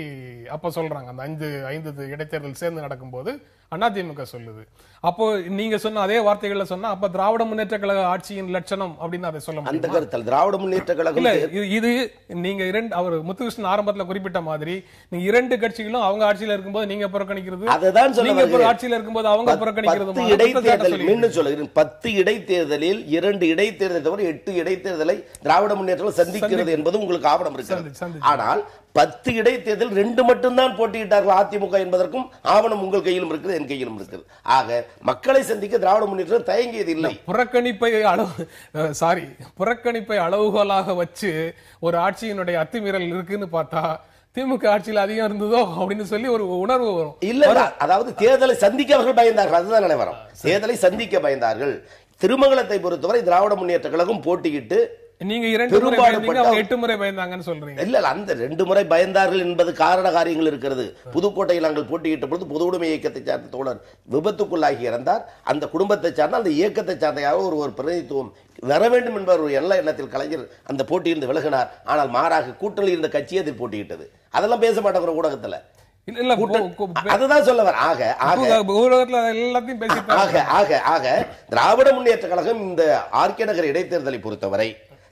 அப்ப சொல்றாங்க. அந்த 5 இடைத்தேர்தல் சேர்ந்து நடக்கும்போது அதிமுக சொல்லுது. அப்போ நீங்க சொன்ன அதே வார்த்தைகள்ல சொன்னா அப்ப திராவிட முன்னேற்ற கழக ஆட்சியின் லட்சணம் அப்படின்னு அதை சொல்ல முடியும். திராவிட முன்னேற்ற கழகம் இது நீங்க அவர் முத்துகிருஷ்ணன் ஆரம்பத்துல குறிப்பிட்ட மாதிரி நீங்க 2 கட்சிகளும் அவங்க ஆட்சியில இருக்கும்போது நீங்க புறக்கணிக்கிறது, நீங்க ஆட்சியில இருக்கும்போது அவங்க புறக்கணிக்கிறது. 10 இடைத்தேர்தலில் 2 இடைத்தேர்தல் தவிர 8 இடைத்தேர்தலை திராவிட முன்னேற்றம் சந்திக்கிறது என்பது உங்களுக்கு ஆவணம் இருக்கிறது. ஆனால் 10 இடைத்தேர்தல் 2 மட்டும்தான் போட்டியிட்டார்கள் அதிமுக என்பதற்கும் ஆவணம் உங்கள் கையிலும் இருக்குது, என் கையிலும் இருக்குது. ஆக மக்களை சந்திக்க திராவிட முன்னேற்றம் தயங்கியது இல்லை. புறக்கணிப்பை அளவுகோலாக வச்சு ஒரு ஆட்சியினுடைய அத்துமீறல் இருக்குன்னு பார்த்தா திமுக ஆட்சியில் அதிகம் இருந்ததோ அப்படின்னு சொல்லி ஒரு உணர்வு வரும். இல்ல, அதாவது தேர்தலை சந்திக்க அவர்கள் பயந்தார்கள், அதுதான் நினைவரம். தேர்தலை சந்திக்க பயந்தார்கள். திருமங்கலத்தை பொறுத்தவரை திராவிட முன்னேற்ற கழகம் போட்டியிட்டு நீங்க 2 முறை பயந்தீங்க, அவங்க 8 முறை பயந்தாங்கன்னு சொல்றீங்க. இல்ல, அந்த 2 முறை பயந்தார்கள் என்பது காரண காரியங்கள் இருக்கிறது. புதுக்கோட்டையில் நாங்கள் போட்டியிட்ட பொழுது பொது உடைமை இயக்கத்தை சார்ந்த தோழர் விபத்துக்குள்ளாகி இறந்தார். அந்த குடும்பத்தை சார்ந்த அந்த இயக்கத்தை சார்ந்த ஒரு பிரதிநிதித்துவம் வர வேண்டும் என்பவர் ஒரு எண்ணத்தில் கலைஞர் அந்த போட்டியிலிருந்து விலகினார். ஆனால் மாறாக கூட்டணியில் இருந்த கட்சி அதில் போட்டியிட்டது. அதெல்லாம் பேச மாட்டாங்க ஊடகத்துல. அதுதான் சொல்லவர். திராவிட முன்னேற்ற கழகம் இந்த ஆர்கே நகர் இடைத்தேர்தலை பொறுத்தவரை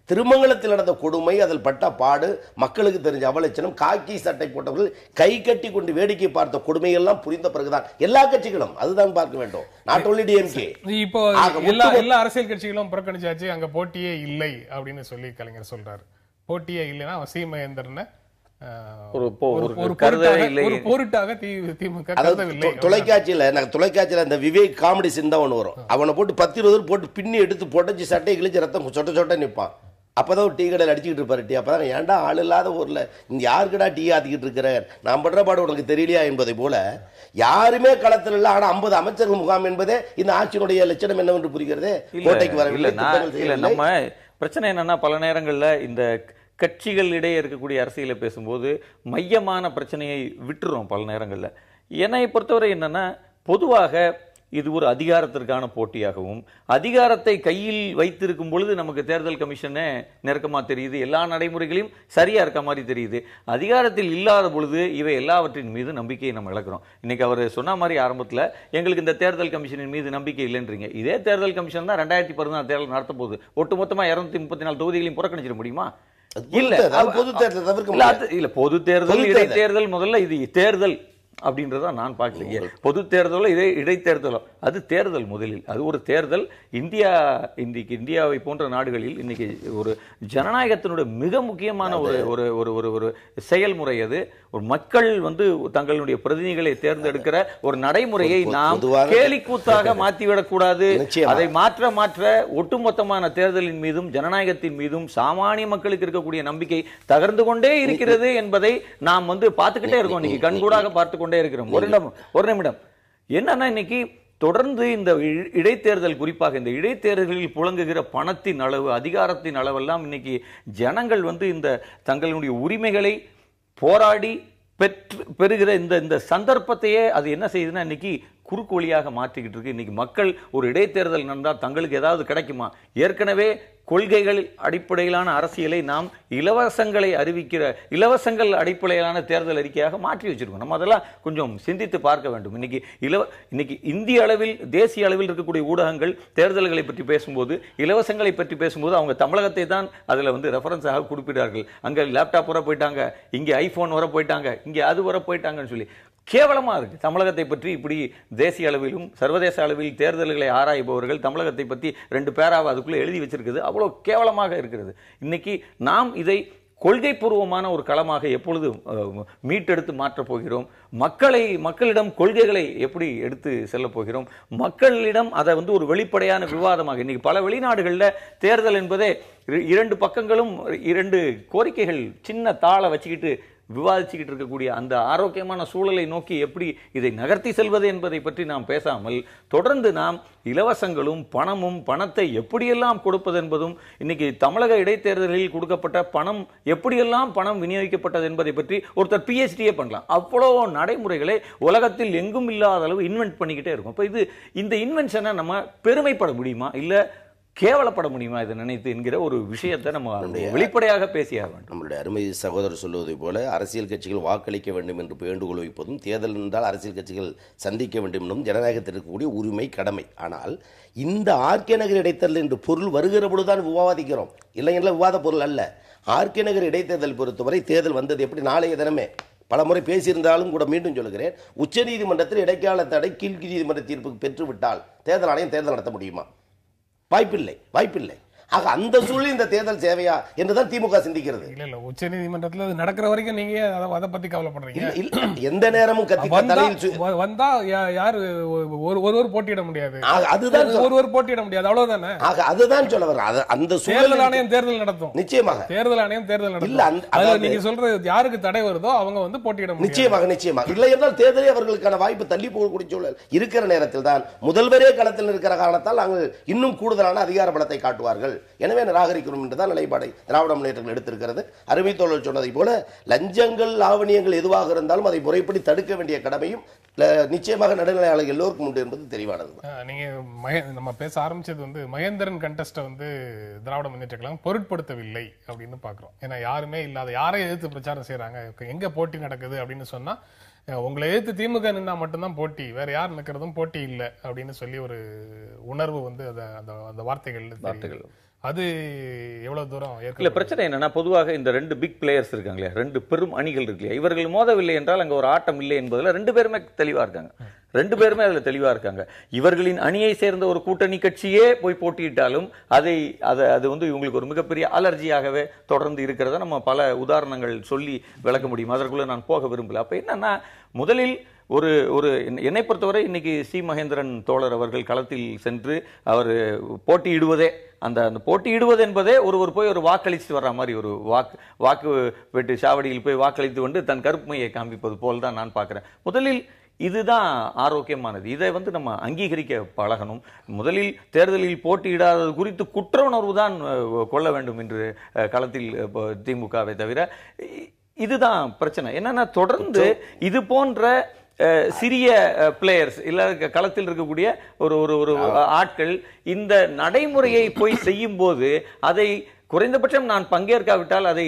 திருமங்கலத்தில் நடந்த கொடுமை, அதில் பட்ட பாடு, மக்களுக்கு தெரிஞ்ச அவலட்சணம், காக்கி சட்டை போட்டவர்கள் கை கட்டி கொண்டு வேடிக்கை பார்த்த கொடுமையெல்லாம் புரிந்த பிறகுதான் எல்லா கட்சிகளும் அதுதான் பார்க்க வேண்டும். Not only DMK. இப்போ எல்லா அரசியல் கட்சிகளும் புறக்கணிச்சாச்சு, அங்க போட்டியே இல்லை அப்படின்னு சொல்லி கலைஞர் சொல்றாரு. போட்டியே இல்லைன்னா சீமேந்திரன் தொலைக்காட்சியில இந்த விவேக் காமெடி சிந்தா ஒண்ணு வரும். அவனை போட்டு 10-20 போட்டு பின்னி எடுத்து பொட்டச்சு சட்டை கிழிச்சு ரத்தம் சொட்ட சொட்ட நிற்பான். அப்பதான் ஒரு டீ கடையில் அடிச்சுக்கிட்டு இருப்பாரு. டீ அப்பதான் ஏன்டா ஆள் இல்லாத ஊர்ல இங்க யாருக்குடா டீ ஆத்திக்கிட்டு இருக்கிற, நான் பண்ற பாடு உனக்கு தெரியலையா என்பதை போல யாருமே களத்தில் இல்ல. ஆனா 50 அமைச்சர்கள் முகாம் என்பதே இந்த ஆட்சியினுடைய லட்சணம் என்னவென்று புரிகிறது. கோட்டைக்கு வரவில்லை. நம்ம பிரச்சனை என்னன்னா பல நேரங்கள்ல இந்த கட்சிகள் இடையே இருக்கக்கூடிய அரசியலை பேசும்போது மையமான பிரச்சனையை விட்டுறோம் பல நேரங்களில். என்னை பொறுத்தவரை என்னன்னா, பொதுவாக இது ஒரு அதிகாரத்திற்கான போட்டியாகவும், அதிகாரத்தை கையில் வைத்திருக்கும் பொழுது நமக்கு தேர்தல் கமிஷனே நெருக்கமாக தெரியுது, எல்லா நடைமுறைகளையும் சரியா இருக்க மாதிரி தெரியுது. அதிகாரத்தில் இல்லாத பொழுது இவை எல்லாவற்றின் மீது நம்பிக்கையை நம்ம இழக்கிறோம். இன்னைக்கு அவர் சொன்ன மாதிரி ஆரம்பத்தில் எங்களுக்கு இந்த தேர்தல் கமிஷனின் மீது நம்பிக்கை இல்லைன்றீங்க. இதே தேர்தல் கமிஷன் தான் 2014 தேர்தல் நடத்த போகுது. ஒட்டுமொத்தமா 234 தொகுதிகளையும் புறக்கணிச்சிட முடியுமா? இல்ல, பொது தேர்தல், இடைத்தேர்தல் முதல்ல இது தேர்தல். அப்படின்றத நான் பார்க்கல. பொது தேர்தலோ இடைத்தேர்தலோ அது தேர்தல். முதலில் அது ஒரு தேர்தல். இந்தியாவை போன்ற நாடுகளில் இன்னைக்கு ஒரு ஜனநாயகத்தினுடைய மிக முக்கியமான ஒரு ஒரு ஒரு ஒரு செயல்முறை அது. ஒரு மக்கள் தங்களுடைய பிரதிநிதிகளை தேர்ந்தெடுக்கிற ஒரு நடைமுறையை நாம் கேலிக்கூத்தாக மாற்றிவிடக் கூடாது. அதை மாற்ற ஒட்டுமொத்தமான தேர்தலின் மீதும் ஜனநாயகத்தின் மீதும் சாமானிய மக்களுக்கு இருக்கக்கூடிய நம்பிக்கை தகர்ந்து கொண்டே இருக்கிறது என்பதை நாம் பார்த்துக்கிட்டே இருக்கோம். இன்னைக்கு கண்கூடாக பார்த்து கொண்டே இருக்கிறோம். ஒரு நிமிடம் என்னன்னா, இன்னைக்கு தொடர்ந்து இந்த இடைத்தேர்தல், குறிப்பாக இந்த இடைத்தேர்தலில் புழங்குகிற பணத்தின் அளவு, அதிகாரத்தின் அளவெல்லாம் இன்னைக்கு ஜனங்கள் இந்த தங்களுடைய உரிமைகளை போராடி பெறுகிற இந்த சந்தர்ப்பத்தையே அது என்ன செய்யுதுன்னா இன்னைக்கு குறுக்கு வழியாக மாற்றிக்கிட்டு இருக்கு. இன்னைக்கு மக்கள் ஒரு இடைத்தேர்தல் நடந்தால் தங்களுக்கு ஏதாவது கிடைக்குமா? ஏற்கனவே கொள்கைகள் அடிப்படையிலான அரசியலை நாம் இலவசங்கள் அடிப்படையிலான தேர்தல் அறிக்கையாக மாற்றி வச்சிருக்கோம். நம்ம அதெல்லாம் கொஞ்சம் சிந்தித்து பார்க்க வேண்டும். இன்னைக்கு இந்திய அளவில், தேசிய அளவில் இருக்கக்கூடிய ஊடகங்கள் தேர்தல்களை பற்றி பேசும்போது, இலவசங்களை பற்றி பேசும்போது அவங்க தமிழகத்தை தான் அதுல ரெஃபரன்ஸாக குறிப்பிட்டார்கள். அங்க லேப்டாப் வர போயிட்டாங்க, இங்க ஐபோன் வர போயிட்டாங்க, இங்க அது வர போயிட்டாங்கன்னு சொல்லி கேவலமா இருக்கு. தமிழகத்தை பற்றி இப்படி தேசிய அளவிலும் சர்வதேச அளவில் தேர்தல்களை ஆராய்பவர்கள் தமிழகத்தை பற்றி 2 பேராவை அதுக்குள்ள எழுதி வச்சிருக்குது. அவ்வளவு கேவலமாக இருக்கிறது. இன்னைக்கு நாம் இதை கொள்கை பூர்வமான ஒரு களமாக எப்பொழுது மீட்டெடுத்து மாற்றப் போகிறோம்? மக்களிடம் கொள்கைகளை எப்படி எடுத்து செல்ல போகிறோம்? மக்களிடம் அதை ஒரு வெளிப்படையான விவாதமாக, இன்னைக்கு பல வெளிநாடுகளில் தேர்தல் என்பதே 2 பக்கங்களும் 2 கோரிக்கைகள் சின்ன தாளை வச்சுக்கிட்டு விவாதிச்சுக்கிட்டு இருக்கக்கூடிய அந்த ஆரோக்கியமான சூழலை நோக்கி எப்படி இதை நகர்த்தி செல்வது என்பதை பற்றி நாம் பேசாமல் தொடர்ந்து நாம் இலவசங்களும் பணத்தை எப்படியெல்லாம் கொடுப்பது என்பதும், இன்னைக்கு தமிழக இடைத்தேர்தலில் கொடுக்கப்பட்ட எப்படியெல்லாம் பணம் விநியோகிக்கப்பட்டது என்பதை பற்றி ஒருத்தர் PhD பண்ணலாம். அவ்வளோ நடைமுறைகளை உலகத்தில் எங்கும் இல்லாத அளவு இன்வென்ட் பண்ணிக்கிட்டே இருக்கும். இப்போ இந்த இன்வென்ஷனை நம்ம பெருமைப்பட முடியுமா, இல்ல கேவலப்பட முடியுமா இதை நினைத்து என்கிற ஒரு விஷயத்தை நம்ம வெளிப்படையாக பேசியாக வேண்டும். நம்மளுடைய அருமை சகோதரர் சொல்வதை போல அரசியல் கட்சிகள் வாக்களிக்க வேண்டும் என்று வேண்டுகோள் வைப்பதும், தேர்தல் என்றால் அரசியல் கட்சிகள் சந்திக்க வேண்டும் என்றும் ஜனநாயகத்தில் இருக்கக்கூடிய உரிமை, கடமை. ஆனால் இந்த ஆர்கே நகர் இடைத்தேர்தல் என்று பொருள் வருகிற பொழுதுதான் விவாதிக்கிறோம், இல்லைங்களா? விவாத பொருள் அல்ல. ஆர்கே நகர் இடைத்தேர்தல் பொறுத்தவரை தேர்தல் வந்தது எப்படி? நாளைய தினமே பல முறை பேசியிருந்தாலும் கூட மீண்டும் சொல்லுகிறேன், உச்சநீதிமன்றத்தில் இடைக்கால தடை கீழ் நீதிமன்ற தீர்ப்புக்கு பெற்றுவிட்டால் தேர்தல் ஆணையம் தேர்தல் நடத்த முடியுமா? வாய்ப்பில்லை. ஆக அந்த சூழலில் இந்த தேர்தல் சேவையா என்றுதான் திமுக சிந்திக்கிறது. இல்ல உச்ச நீதிமன்றத்தில் அது நடக்கிற வரைக்கும் நீங்க அதை பத்தி கவலைப்படுறீங்க? எந்த நேரமும் வந்தா யாரு ஒருவர் போட்டியிட முடியாது, அதுதான் ஒருவர் போட்டியிட முடியாது, அவ்வளவுதானே. ஆக அதுதான் சொல்ல வர. அந்த தேர்தல் ஆணையம் தேர்தல் நடத்தும், நிச்சயமாக தேர்தல் ஆணையம் தேர்தல் நடத்தும். நீங்க சொல்றது யாருக்கு தடை வருதோ அவங்க போட்டியிட முடியும். நிச்சயமாக இல்லை என்றால் தேர்தலே அவர்களுக்கான வாய்ப்பு தள்ளி போகக்கூடிய சூழல் இருக்கிற நேரத்தில் தான் முதல்வரே களத்தில் இருக்கிற காரணத்தால் நாங்கள் இன்னும் கூடுதலான அதிகார பலத்தை காட்டுவார்கள். எனவே நிராகரிக்கிறோம் என்றுதான் நிலைப்பாடை திராவிட முன்னேற்றங்கள் எடுத்திருக்கிறது. அருமை தோழர் சொன்னதை போல லஞ்சங்கள், லாவணியங்கள் எதுவாக இருந்தாலும் அதை முறைப்படி தடுக்க வேண்டிய கடமையும் நிச்சயமாக நடுநிலையாளர்கள் எல்லோருக்கும் உண்டு என்பது தெளிவானது. நீங்க நம்ம பேச ஆரம்பிச்சது மகேந்திரன் கண்டெஸ்ட திராவிட முன்னேற்ற கழகம் பொருட்படுத்தவில்லை அப்படின்னு பாக்குறோம். ஏன்னா யாருமே இல்லாத, யாரை எதிர்த்து பிரச்சாரம் செய்யறாங்க, எங்க போட்டி நடக்குது அப்படின்னு சொன்னா உங்களை எதிர்த்து திமுக நின்னா மட்டும்தான் போட்டி, வேற யார் நிக்கிறதும் போட்டி இல்லை அப்படின்னு சொல்லி ஒரு உணர்வு அந்த வார்த்தைகள் அது எவ்வளவு தூரம் இல்ல. பிரச்சனை என்னன்னா, பொதுவாக இந்த 2 பிக் பிளேயர்ஸ் இருக்காங்க, 2 பெரும் அணிகள் இருக்கு, இவர்கள் மோதவில்லை என்றால் அங்க ஒரு ஆட்டம் இல்லை என்பதுல 2 பேருமே தெளிவா இருக்காங்க. 2 பேருமே அதுல தெளிவா இருக்காங்க. இவர்களின் அணியை சேர்ந்த ஒரு கூட்டணி கட்சியே போய் போட்டியிட்டாலும் அது இவங்களுக்கு ஒரு மிகப்பெரிய அலர்ஜியாகவே தொடர்ந்து இருக்கிறத நம்ம பல உதாரணங்கள் சொல்லி விளக்க முடியும். அதற்குள்ள நான் போக விரும்பல. அப்ப என்னன்னா, முதலில் என்னை பொறுத்தவரை இன்னைக்கு சி மகேந்திரன் தோழர் அவர்கள் களத்தில் சென்று அவர் போட்டியிடுவதே, அந்த போட்டியிடுவது என்பதே ஒருவர் போய் ஒரு வாக்களித்து வர்ற மாதிரி, ஒரு வாக்கு வெட்டு சாவடியில் போய் வாக்களித்து கொண்டு தன் கருப்புமையை காண்பிப்பது போல் தான் நான் பார்க்கிறேன். முதலில் இதுதான் ஆரோக்கியமானது. இதை நம்ம அங்கீகரிக்க பழகணும். முதலில் தேர்தலில் போட்டியிடாதது குறித்து குற்ற உணர்வு தான் கொள்ள வேண்டும் என்று களத்தில் திமுகவை தவிர, இதுதான் பிரச்சனை. என்னன்னா, தொடர்ந்து இது போன்ற சிறிய பிளேயர்ஸ் இல்ல களத்தில் இருக்கக்கூடிய ஒரு ஆட்கள் இந்த நடைமுறையை போய் செய்யும் போது அதை குறைந்தபட்சம் நான் பங்கேற்காவிட்டால் அதை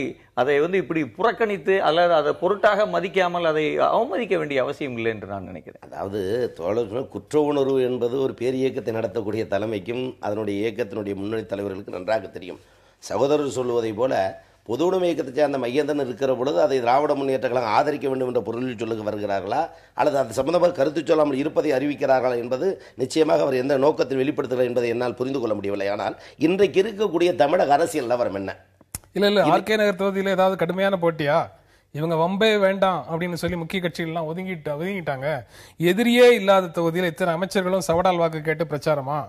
இப்படி புறக்கணித்து அல்லது அதை பொருட்டாக மதிக்காமல் அதை அவமதிக்க வேண்டிய அவசியம் இல்லை என்று நான் நினைக்கிறேன். அதாவது தோழர்கள், குற்ற உணர்வு என்பது ஒரு பேர் இயக்கத்தை நடத்தக்கூடிய தலைமைக்கும் அதனுடைய இயக்கத்தினுடைய முன்னணி தலைவர்களுக்கு நன்றாக தெரியும். சகோதரர் சொல்லுவதை போல பொது உடைமை இயக்கத்தை சேர்ந்த மையந்தன் இருக்கிற பொழுது அதை திராவிட முன்னேற்ற கழகம் ஆதரிக்க வேண்டும் என்ற பொருளில் சொல்லுக்கு வருகிறார்களா அல்லது அது சம்பந்தமாக கருத்து சொல்லாமல் இருப்பதை அறிவிக்கிறார்களா என்பது நிச்சயமாக அவர் எந்த நோக்கத்தில் வெளிப்படுத்துகிறார் என்பதை என்னால் புரிந்து கொள்ள முடியவில்லை. ஆனால் இன்றைக்கு இருக்கக்கூடிய தமிழக அரசியல் நிலவரம் என்ன? இல்ல ஆர்கே நகர் தொகுதியில் ஏதாவது கடுமையான போட்டியா? இவங்க வம்பே வேண்டாம் அப்படின்னு சொல்லி முக்கிய கட்சிகள்லாம் ஒதுங்கிட்டாங்க. எதிரியே இல்லாத தொகுதியில் இத்தனை அமைச்சர்களும் சவடால் வாக்கு கேட்டு பிரச்சாரமா?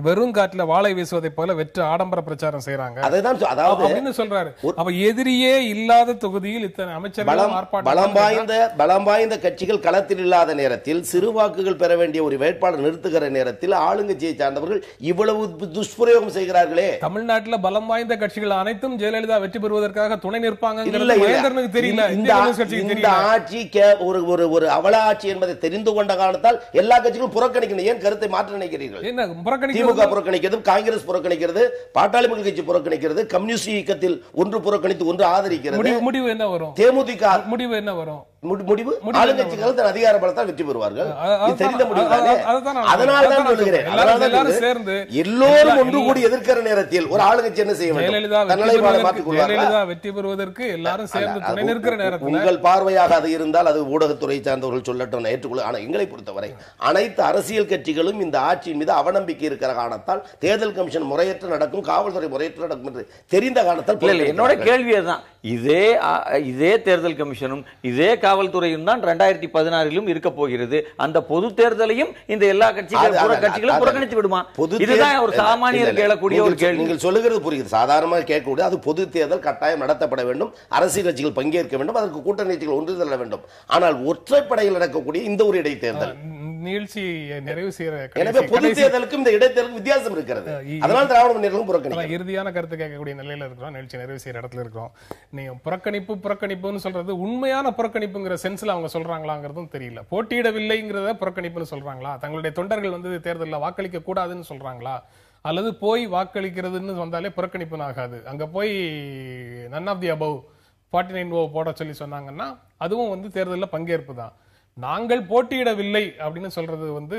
வெறும் காட்டுல வாழை வீசுவதை போல வெற்று ஆடம்பர பிரச்சாரம் செய்யறாங்க அப்படின்னு சொல்றாரு. அப்ப எதிரியே இல்லாத தொகுதியில் இத்தனை அமைச்சர்கள் பலம் வாய்ந்த கட்சிகள் களத்தில் இல்லாத நேரத்தில் சிறு வாக்குகள் பெற வேண்டிய ஒரு வேட்பாளர் நிறுத்துகிற நேரத்தில் ஆளுங்கட்சியை சார்ந்தவர்கள் இவ்வளவு துஷ்பிரயோகம் செய்கிறார்களே. தமிழ்நாட்டில் பலம் வாய்ந்த கட்சிகள் அனைத்தும் ஜெயலலிதா வெற்றி பெறுவதற்காக துணை நிற்பாங்க தெரியல. இந்த ஆட்சி ஒரு அவல ஆட்சி என்பதை தெரிந்து கொண்ட காரணத்தால் எல்லா கட்சிகளும் புறக்கணிக்கணும். ஏன் கருத்தை மாற்ற நினைக்கிறீர்கள்? என்ன திமுக புறக்கணிக்கிறது, காங்கிரஸ் புறக்கணிக்கிறது, பாட்டாளி மக்கள் கட்சி புறக்கணிக்கிறது, கம்யூனிஸ்ட் இயக்கத்தில் ஒன்று புறக்கணித்து ஒன்று ஆதரிக்கிறது. முடிவு என்ன வரும்? தேமுதிக முடிவு என்ன வரும்? முடிவு ஆளுங்கட்சிகள் தன் அதிகார பலத்தால் வெற்றி பெறுவார்கள். தெரிந்த முடிவு தானே. அதனால தான் சொல்லுகிறேன், எல்லோரும் ஒன்று கூடி எதிர்க்கிற நேரத்தில் ஒரு ஆளுங்கட்சி என்ன செய்ய வேண்டும்? ஜெயலலிதா வெற்றி பெறுவதற்கு எல்லாரும் சேர்ந்து துணை நிற்கிற நேரத்தில் உங்கள் பார்வையாக அது இருந்தால் அது ஊடகத்துறை சார்ந்தவர்கள் சொல்லட்டும், ஏற்றுக்கொள்ள. ஆனால் எங்களை பொறுத்தவரை அனைத்து அரசியல் கட்சிகளும் இந்த ஆட்சியின் மீது அவநம்பிக்கை இருக்கிற காரணத்தால் தேர்தல் கமிஷன் முறையற்ற நடக்கும், காவல்துறை முறையற்ற நடக்கும் என்று தெரிந்த காரணத்தால் என்னோட கேள்வியே தான். இதே தேர்தல் கமிஷனும் இதே காவல்துறையும் தான் 2016 இருக்க போகிறது. அந்த பொது தேர்தலையும் இந்த எல்லா கட்சிகளும் புறக்கணித்து விடுமா? இதுதான் ஒரு சாமானியர் கேட்கக்கூடிய ஒரு கேள்வி. நீங்கள் சொல்லுகிறது புரியுது, சாதாரணமாக கேட்கக்கூடிய அது பொது தேர்தல் கட்டாயம் நடத்தப்பட வேண்டும், அரசியல் கட்சிகள் பங்கேற்க வேண்டும், அதற்கு கூட்டணி கட்சிகள் ஒன்று செல்ல வேண்டும். ஆனால் ஒற்றைப்படையில் நடக்கக்கூடிய இந்த ஒரு இடைத்தேர்தல் நிகழ்ச்சி நிறைவு செய்யற, எனவே பொது தேர்தலுக்கும் இந்த இடைத்தேர்தலுக்கும் வித்தியாசம் இருக்கிறது. அதனால் திராவிட முன்னேற்றம் புறக்கணிக்கும். இறுதியான கருத்து கேட்கக்கூடிய நிலையில இருக்கிறோம், நிகழ்ச்சி நிறைவு செய்யற இடத்துல இருக்கிறோம். நீங்க புறக்கணிப்புன்னு சொல்றது உண்மையான புறக்கணிப்புங்கிற சென்ஸ்ல அவங்க சொல்றாங்களாங்கிறதும் தெரியல. போட்டியிடவில்லைங்கிறத புறக்கணிப்புன்னு சொல்றாங்களா? தங்களுடைய தொண்டர்கள் வந்து தேர்தலில் வாக்களிக்க கூடாதுன்னு சொல்றாங்களா? அல்லது போய் வாக்களிக்கிறதுன்னு வந்தாலே புறக்கணிப்புன்னு ஆகாது. அங்க போய் நன் ஆஃப் தி அபவ் 49 போட சொல்லி சொன்னாங்கன்னா அதுவும் வந்து தேர்தலில் பங்கேற்பு தான். நாங்கள் போட்டியிடவில்லை அப்படின்னு சொல்றது வந்து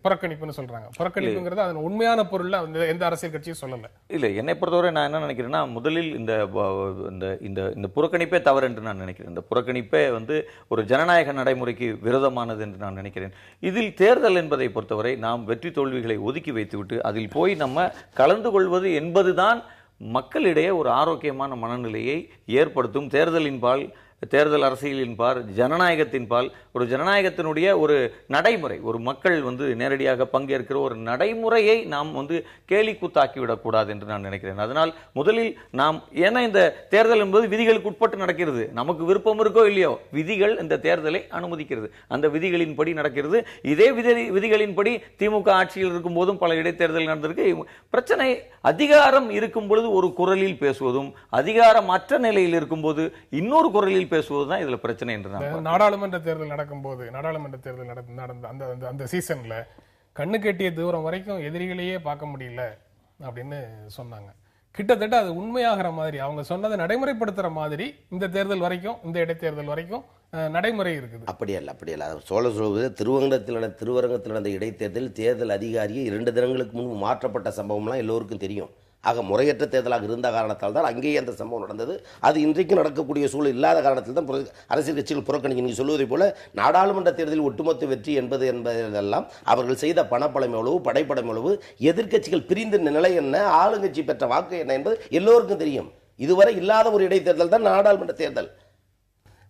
புறக்கணிப்புன்னு சொல்றாங்க. புறக்கணிப்புங்கிறது அதன் உண்மையான பொருள் எந்த அரசியல் கட்சியும் சொல்லல. இல்ல, என்னை பொறுத்தவரை நான் என்ன நினைக்கிறேன்னா, முதலில் இந்த புறக்கணிப்பே தவறு என்று நான் நினைக்கிறேன். இந்த புறக்கணிப்பே வந்து ஒரு ஜனநாயக நடைமுறைக்கு விரோதமானது என்று நான் நினைக்கிறேன். இதில் தேர்தல் என்பதை பொறுத்தவரை நாம் வெற்றி தோல்விகளை ஒதுக்கி வைத்துவிட்டு அதில் போய் நம்ம கலந்து கொள்வது என்பதுதான் மக்களிடையே ஒரு ஆரோக்கியமான மனநிலையை ஏற்படுத்தும். தேர்தல் அரசியலின் பால், ஜனநாயகத்தின் பால், ஒரு ஜனநாயகத்தினுடைய ஒரு நடைமுறை, ஒரு மக்கள் வந்து நேரடியாக பங்கேற்கிற ஒரு நடைமுறையை நாம் வந்து கேலி கூத்தாக்கி விடக்கூடாது என்று நான் நினைக்கிறேன். அதனால் முதலில் நாம், ஏன்னா இந்த தேர்தல் என்பது விதிகளுக்கு உட்பட்டு நடக்கிறது, நமக்கு விருப்பம் இருக்கோ இல்லையோ விதிகள் இந்த தேர்தலை அனுமதிக்கிறது, அந்த விதிகளின்படி நடக்கிறது. இதே விதிகளின்படி திமுக ஆட்சியில் இருக்கும் போதும் பல இடைத்தேர்தல் நடந்திருக்கு. பிரச்சனை அதிகாரம் இருக்கும் பொழுது ஒரு குரலில் பேசுவதும், அதிகாரமற்ற நிலையில் இருக்கும் போது இன்னொரு குரலில் பேசுவதுதான் இதுல பிரச்சனை என்று நான். நாடாளுமன்ற தேர்தல் நடக்கும்போது, நாடாளுமன்ற தேர்தல் நடந்த அந்த சீசன்ல கண்ணு கெட்டிய தூரம் வரைக்கும் எதிரிகளையே பார்க்க முடியல அப்படின்னு சொன்னாங்க. கிட்டத்தட்ட அது உண்மையாகிற மாதிரி, அவங்க சொன்னதை நடைமுறைப்படுத்துற மாதிரி இந்த தேர்தல் வரைக்கும், இந்த இடைத்தேர்தல் வரைக்கும் நடைமுறை இருக்குது. அப்படியல்ல சொல்வது திருவரங்கத்தில் நடந்த இடைத்தேர்தல் தேர்தல் அதிகாரியை 2 தினங்களுக்கு முன்பு மாற்றப்பட்ட சம்பவம்லாம் எல்லோருக்கும் தெரியும். ஆக முறையற்ற தேர்தலாக இருந்த காரணத்தால் தான் அங்கேயே அந்த சம்பவம் நடந்தது. அது இன்றைக்கு நடக்கக்கூடிய சூழல் இல்லாத காரணத்தில் தான் அரசியல் கட்சிகள் புறக்கணிக்க. நீங்கள் சொல்வதை போல நாடாளுமன்ற தேர்தலில் ஒட்டுமொத்த வெற்றி என்பதெல்லாம் அவர்கள் செய்த பணப்பலம் எவ்வளவு, படைப்படம் எவ்வளவு, எதிர்க்கட்சிகள் பிரிந்த நிலை என்ன, ஆளுங்கட்சி பெற்ற வாக்கு என்ன என்பது எல்லோருக்கும் தெரியும். இதுவரை இல்லாத ஒரு இடைத்தேர்தல் தான் நாடாளுமன்ற தேர்தல்.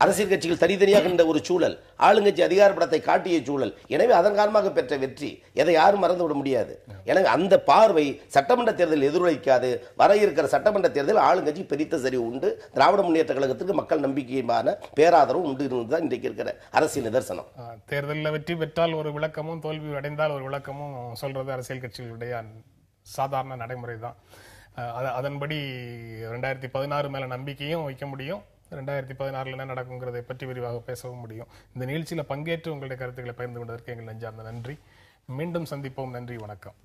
அரசியல் கட்சிகள் தனித்தனியாக இருந்த ஒரு சூழல், ஆளுங்கட்சி அதிகாரப்படத்தை காட்டிய சூழல். எனவே அதன் காரணமாக பெற்ற வெற்றி எதை யாரும் மறந்துவிட முடியாது. எனவே அந்த பார்வை சட்டமன்ற தேர்தல் எதிரொலிக்காது. வர இருக்கிற சட்டமன்ற தேர்தல் ஆளுங்கட்சி பெரித்த சரிவு உண்டு, திராவிட முன்னேற்ற கழகத்திற்கு மக்கள் நம்பிக்கையான பேராதரவு உண்டு இருந்துதான் இன்றைக்கு இருக்கிற அரசியல் நிதர்சனம். தேர்தலில் வெற்றி பெற்றால் ஒரு விளக்கமும், தோல்வி அடைந்தால் ஒரு விளக்கமும் சொல்றது அரசியல் கட்சிகளுடைய சாதாரண நடைமுறை தான். அதன்படி 2016 மேல நம்பிக்கையும் வைக்க முடியும், 2016 என்ன நடக்குங்கிறதை பற்றி விரிவாக பேசவும் முடியும். இந்த நிகழ்ச்சியில் பங்கேற்று உங்களுடைய கருத்துக்களை பகிர்ந்து கொண்டதற்கு எங்கள் நெஞ்சார்ந்த நன்றி. மீண்டும் சந்திப்போம். நன்றி, வணக்கம்.